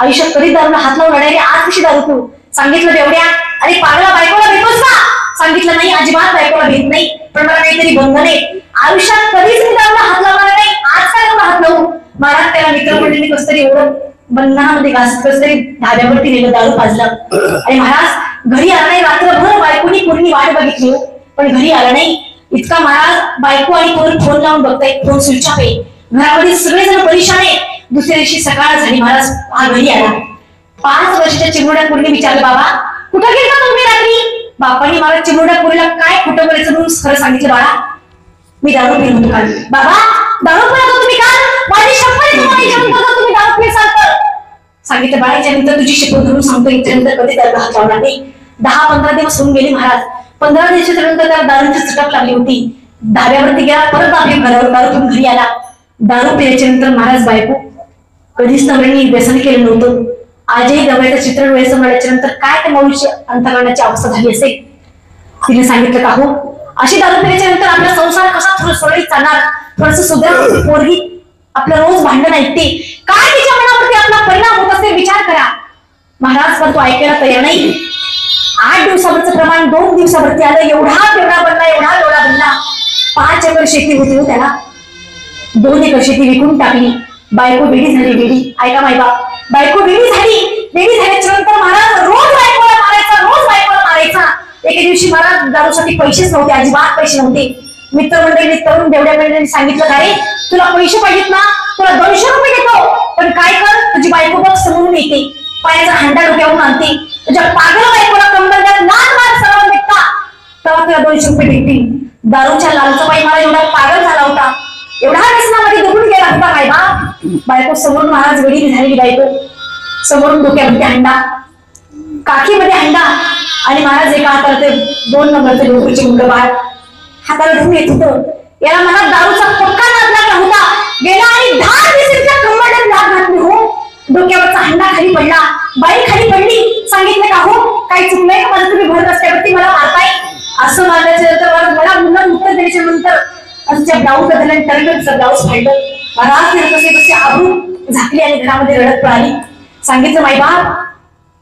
आयुष्यात कधीच दारूला हात लावून लढायला आज कशी दारू तू सांगितलं तेवढ्या आणि पागला बायकोला भेटतोस का सांगितलं नाही अजिबात बायकोला भेट नाही पण मला काहीतरी बंधन आहे आयुष्यात कधीच मी दारूला हात लावणार नाही आज काय एवढा हात लावू महाराज त्याला मित्रमंडळींनी कसं तरी एवढं बंधनामध्ये घासत कसं तरी धाब्यावरती नेलं दारू पाजलं आणि महाराज घरी आला नाही रात्रभर बायकोनी पूर्ण वाट बघितली पण घरी आला नाही इतका महाराज बायको आणि फोन लावून बघताय फोन स्विच ऑफ आहे घरामध्ये सगळेजण परेशान आहे दुसऱ्या दिवशी सकाळ झाली महाराज हा घरी आला 5 वर्षाच्या चिमुरड्या पुरीने विचारलं बाबा कुठं गेला तुम्ही रात्री बापाने मला चिमुरड्या पुरीला काय खोटं बोलायचं म्हणून खरं सांगितलं बाळा मी दारू पिलो होतो काल बाबा दारू पिला तुम्ही काल माझी शपथ तुम्ही दारू पिला सांगितलं बाळा याच्यानंतर तुझी शपथ धरून सांगतो याच्यानंतर कधी त्याला हात लावणार नाही 10-15 दिवस होऊन गेले महाराज 15 दिवसाच्या नंतर त्याला दारूची चटक लागली होती धाब्यावरती गेला परत आपल्या घरावर दारू घेऊन घरी आला दारू पिल्याच्या नंतर महाराज बायको कधीच नवऱ्याने व्यसन केलं नव्हतं आजही गवळ्याचं चित्र डोळ्यासमोर आल्याच्या नंतर काय त्या मनुष्य अंतकरणाची अवस्था झाली असेल तिने सांगितलं का हो अशी दारू पिल्याच्या नंतर आपला संसार कसा थोडं सुरळीत चालणार थोडस सुद्धा पोरगी आपलं रोज भांडण ऐकते काय तिच्या मनावरती आपला परिणाम होत असेल विचार करा महाराज पण तो ऐकायला तयार नाही 8 दिवसावरचं प्रमाण 2 दिवसावरती आलं एवढा तेवढा बनला 5 एकर शेती होती हो त्याला 2 एकर शेती विकून टाकली बायको वेडी झाली वेडी ऐका माय बाप बायको वेडी झाल्याच्या नंतर महाराज रोज बायकोला मारायचा एके दिवशी महाराज दारूसाठी पैसेच नव्हते अजिबात पैसे नव्हते मित्रमंडळीने तरुण देवड्या मंडळीने सांगितलं का रे तुला पैसे पाहिजेत ना तुला 200 रुपये देतो पण काय कर तुझी बायको बघ समोरून येते पाण्याचा हांडा डोक्यावरून आणते तुझ्या पागल बायकोला कंबरल्यात लाल मार सर्व भेटता तेव्हा तुला 200 रुपये भेटतील दारूच्या लालचाबाई मला एवढा पागल झाला होता एवढा व्यसनामध्ये दबून गेला होता काय बायको समोरून महाराज वेडी झालेली बायको समोरून डोक्यामध्ये हांडा काखीमध्ये हांडा आणि महाराज एका हाताला ते 2 नंबरचे डोकरीचे मुलं बाळ हाताला धरून येत होतं याला मला दारूचा पक्का नाद लागला होता गेला आणि 10 दिवसाच्या कंबरल्यात लाग घातली हो डोक्यावरचा हांडा खाली पडला बाई खाली पडली सांगितलं का हो काही चुकलंय का मला तुम्ही भर रस्त्यावरती मला मारताय असं मारल्याच्या नंतर मला मुलं उत्तर द्यायच्या नंतर तिच्या ब्लाऊज बदलला आणि टर्नरचं ब्लाऊज फाडलं महाराज कसे आबरू झाकली आणि घरामध्ये रडत पळाली सांगितलं माई बाप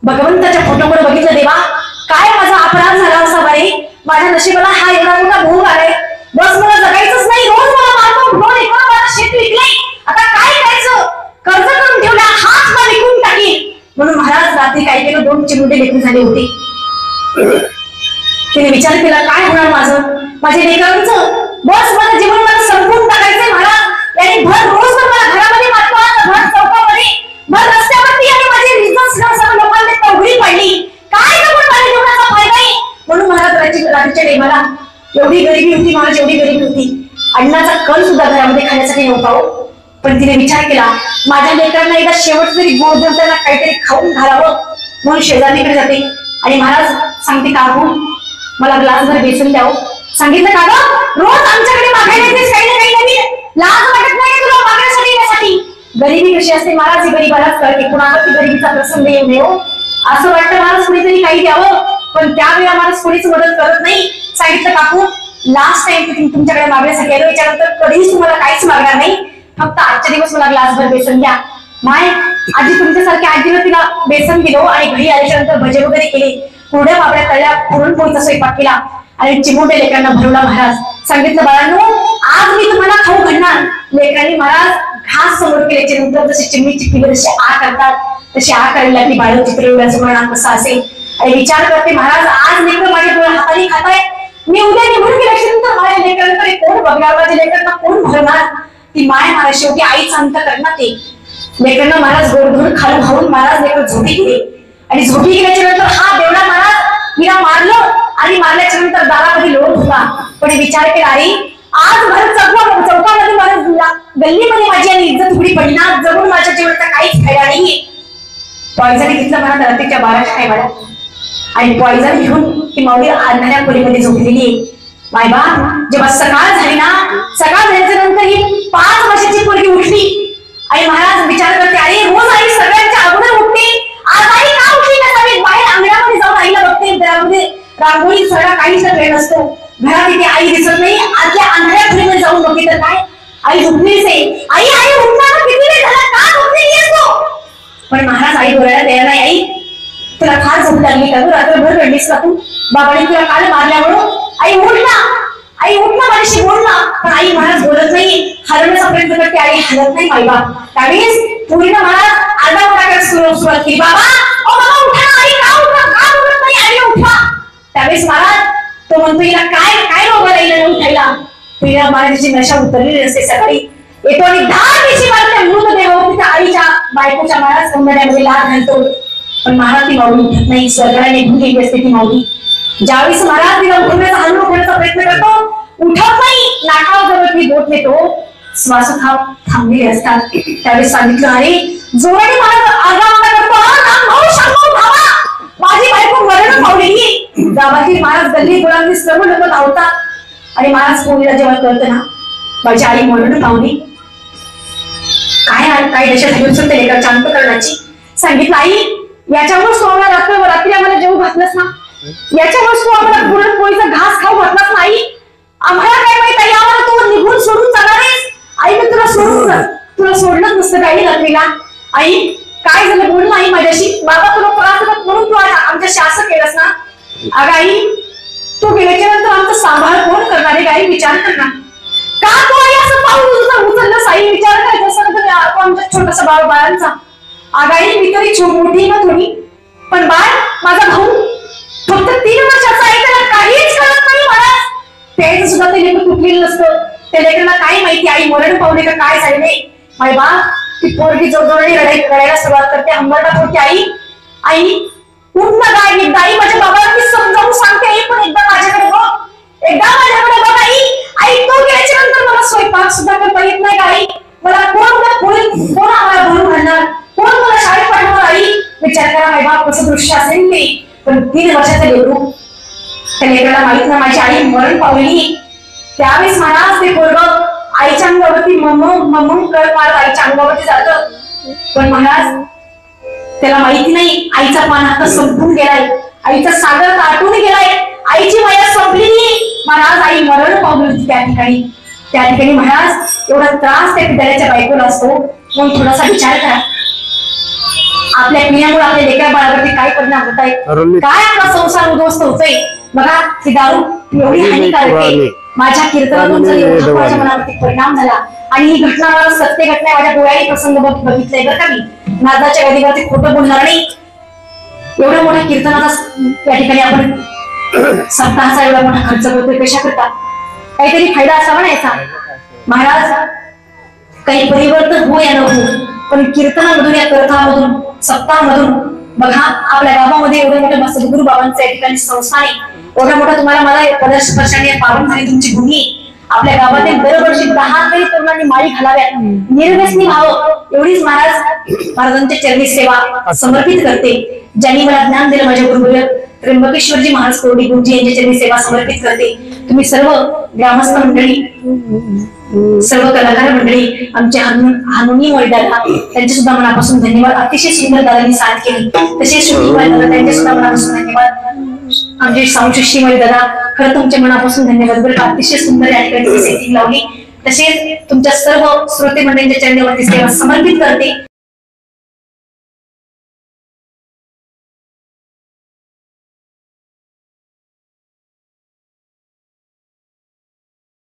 भगवंताच्या फोटोकडे बघितलं देवा काय माझा अपराध झाला असा बाई माझ्या नशिबाला हा एवढा मोठा भोग आलाय बस मला जगायचंच नाही रोज मला मारतो रोज एका मला शेत विकलंय आता काय करायचं कर्ज करून ठेवला हात मला विकून टाकी म्हणून महाराज रात्री काय केलं 2 चिमुरडे लेकरू झाले होते तिने विचार केला काय होणार माझ्या लेकरांचं बस मला जीवन मला संपून टाकायचंय महाराज यांनी भर रोज मला घरामध्ये मारतो भर चौकामध्ये भर रस्त्यावरती आणि माझी रिझल्ट सर्व लोकांनी तवघडी पडली काय करून माझ्या जीवनाचा फायदा आहे म्हणून महाराज रात्रीच्या टाइमाला एवढी गरिबी होती महाराज एवढी गरिबी होती अन्नाचा कण सुद्धा घरामध्ये खाण्यासाठी नव्हता हो पण तिने विचार केला माझ्या लेकरांना एकदा शेवट तरी गोड त्यांना काहीतरी खाऊन घालावं म्हणून शेजारीकडे जाते आणि महाराज सांगते काकू मला ग्लासभर बेसन द्यावं सांगितलं का गं रोज आमच्याकडे मागायला येतेस काही ना काही नवीन लाज वाटत नाही तुला मागण्यासाठी येण्यासाठी गरिबी कशी असते महाराज ही गरीबालाच कळते कुणाला ती गरिबीचा प्रसंग येऊ नये असं वाटतं महाराज कुणीतरी काही द्यावं पण त्यावेळेला महाराज कोणीच मदत करत नाही सांगितलं काकू लास्ट टाइम तुमच्याकडे मागण्यासाठी आलो याच्यानंतर कधीच तुम्हाला काहीच मागणार नाही फक्त आजच्या दिवस मला ग्लासभर बेसन द्या माय आजी तुमच्यासारख्या आजीनं तिला बेसन दिलो आणि घरी आल्याच्या नंतर भजे वगैरे केले कुरड्या पापड्या तळल्या पुरणपोळीचा स्वयंपाक केला आणि चिमुरड्या लेकरांना भरवला महाराज सांगितलं बाळांनो आज मी तुम्हाला खाऊ घालणार लेकरांनी महाराज घास समोर केल्याच्या नंतर जशी चिमणीची पिलं जशी आ करतात तशी आ करायला लागली बाळ चित्र डोळ्याचं म्हणा कसं असेल आणि विचार करते महाराज आज लेकर माझ्या डोळ्या हाताने खाताय मी उद्या निघून गेल्याच्या नंतर माझ्या लेकरांकडे कोण बघणार माझ्या लेकरांना कोण भरणार ती माय महाराज शेवटी आईच अंत करणार ते लेकरांना महाराज गोडधोड खाऊन खाऊन महाराज लेकर झोपी गेले आणि झोपी गेल्याच्या नंतर हा देवळा महाराज हिला मारलं आणि मारल्याच्या नंतर दारामध्ये लोट होता पण विचार केला आई आज भर चौकामध्ये महाराज गल्लीमध्ये माझी आणि इज्जत उघडी पडली ना जगून माझ्या जीवनाचा काहीच फायदा नाहीये पॉयझन घेतलं मला रात्रीच्या 12च्या टायमाला आणि पॉयझन घेऊन ती माऊली अंधाऱ्या खोलीमध्ये झोपलेली आहे मायबा जेव्हा सकाळ झाली ना सकाळ झाल्याच्या नंतर ही 5 वर्षाची पोरगी उठली आणि महाराज विचार करते अरे रोज आई सगळ्यांच्या अगोदर उठते आज आई का उठली नसावी बाहेर अंगणामध्ये जाऊन आईला बघते घरामध्ये रांगोळी सगळा काहीच वेळ नसतो घरात इथे आई दिसत नाही आतल्या अंधाऱ्या खोलीमध्ये जाऊन बघते तर काय आई झोपलीच आहे. आई आई उठला ना, किती वेळ झाला, का झोपलेली आहेस तू? पण महाराज आई बोलायला तयार नाही. आई तुला फार झोप लागली का तू? रात्रभर रडलीस का तू? बाबाने तुला काल मारल्या म्हणून? आई उठ ना, आई उठ ना, माझ्याशी बोल ना. पण आई महाराज बोलत नाही, हलवण्याचा प्रयत्न करते. आई हलत नाही. आई बाप त्यावेळेस पुरीनं महाराज आरडा ओरडा सुरुवात केली. बाबा ओ बाबा उठा ना, आई का उठत नाही? आई उठा. त्यावेळेस महाराज तो म्हणतो हिला काय काय रोग राहिला उठायला? तिला महाराजाची नशा उतरलेली असते. सकाळी येतो आणि धाडीची मारते मृतदेह तिच्या आईच्या बायकोच्या महाराज कंबड्यामध्ये लाद घालतो. पण महाराज ती माऊली उठत नाही. स्वर्गाला निघून गेली असते ती माऊली. ज्यावेळेस महाराज तिला उठवण्याचा हलवून उठवण्याचा प्रयत्न करतो, उठत नाही. नाकावर जवळ ती बोट नेतो. श्वास थांबलेले असतात. त्यावेळेस सांगितलं, अरे जोराने महाराज आगावना करतो, माझी बायको मरण पावलेली. गावातील महाराज गल्ली गोळांनी सर्व लोक धावतात. आणि महाराज कोणीला जेव्हा कळतं ना, माझी आई मरण पावली, काय दशा झाली असेल त्या लेकराच्या अंतःकरणाची. सांगितलं, आई याच्यावर तू आम्हाला रात्री आम्हाला जेवू घातलंस ना, याच्यावर तू आम्हाला पुरणपोळीचा घास खाऊ घातलास ना. आई आम्हाला काय माहित आई, आम्हाला तू निघून सोडून जाणार आहेस? आई मी तुला सोडलंच नसतं काही रात्रीला. आई काय झालं बोल ना आई माझ्याशी. बाबा तुला त्रास होतात म्हणून तू आमच्या शासक केलंस ना. अगं आई तू गेल्याच्या नंतर आमचा सांभाळ कोण करणार आहे? आई विचार करणार का तू आई असं पाहून उचललंस? आई विचार करायचं असं आमच्या छोटासा बाळांचा. अगं आई मी तरी मोठी ना थोडी, पण बाळ माझा भाऊ फक्त 3 वर्षाचा आहे, त्याला काहीच कळत नाही. मला त्याचं सुद्धा ते लेकरं तुटलेलं नसतं. त्या लेकरांना काय माहिती आई मरण पावले का काय झाले. माय बा ती पोरगी जवळजवळ रडायला सुरुवात करते. अंबरला बोलते, आई आई उठ ना गाय. एकदा आई माझ्या बाबाला मी समजावून सांगते, पण एकदा माझ्याकडे बघ, एकदा माझ्याकडे बघ. आई आई तू गेल्याच्या नंतर मला स्वयंपाक सुद्धा करता येत नाही. आई मला कोण आम्हाला भरून घालणार, कोण मला शाळेत पाठवणार? आई विचार करा माय बाप कसं दृश्य असेल ते. पण 3 वर्षाचं लेकरू, त्या लेकराला माहित ना माझी आई मरण पावलेली. त्यावेळेस महाराज ते पोरगं आईच्या अंगावरती मम्मून कर मारत आईच्या अंगावरती जातं. पण महाराज त्याला माहिती नाही आईचा पान आता संपून गेलाय, आईचा सागर काटून गेलाय, आईची माया संपलेली. महाराज आई मरण पावली होती त्या ठिकाणी. महाराज एवढा त्रास त्या पित्याच्या बायकोला असतो. मग थोडासा विचार करा, आपल्या पिण्यामुळे आपल्या लेकरा बाळावरती काय परिणाम होत आहेत, काय आपला संसार उद्ध्वस्त होतोय. बघा ही दारू एवढी हानिकारक आहे. माझ्या कीर्तनातून जर एवढा माझ्या मनावरती परिणाम झाला आणि ही घटना मला सत्य घटना माझ्या डोळ्याने प्रसंग बघितलंय बरं का मी. नादाच्या गदीवरती खोटं बोलणार नाही. एवढ्या मोठ्या कीर्तनाचा त्या ठिकाणी आपण सप्ताहाचा एवढा मोठा खर्च करतोय कशा करता? काहीतरी फायदा असावा ना याचा. महाराज काही परिवर्तन हो या नको, पण कीर्तनामधून या कथामधून सप्ताहामधून बघा आपल्या गावामध्ये एवढं मोठं सद्गुरू बाबांचं या ठिकाणी संस्थान आहे. एवढा मोठा तुम्हाला मला पदस्पर्शाने पावन झाली तुमची भूमी. आपल्या गावातील दरवर्षी 10 तरी तरुणांनी माळी घालाव्यात, निर्व्यसनी व्हावं एवढीच महाराजांच्या चरणी सेवा समर्पित करते. ज्यांनी मला ज्ञान दिलं माझ्या गुरुदेव त्र्यंबकेश्वरजी महाराज कोरडी गुरुजी यांच्या चरणी सेवा समर्पित करते. तुम्ही सर्व ग्रामस्थ मंडळी, सर्व कलाकार मंडळी, आमचे हानुनी दादा त्यांचे सुद्धा मनापासून धन्यवाद. अतिशय सुंदर दादांनी साथ केली. तसेच दादा त्यांचे सुद्धा मनापासून धन्यवाद. आमचे साऊंड दादा खरं तुमच्या मनापासून धन्यवाद बरं. अतिशय सुंदर या ठिकाणी सेटिंग लावली. तसेच तुमच्या सर्व श्रोते मंडळींच्या चरणावरती सेवा समर्पित करते.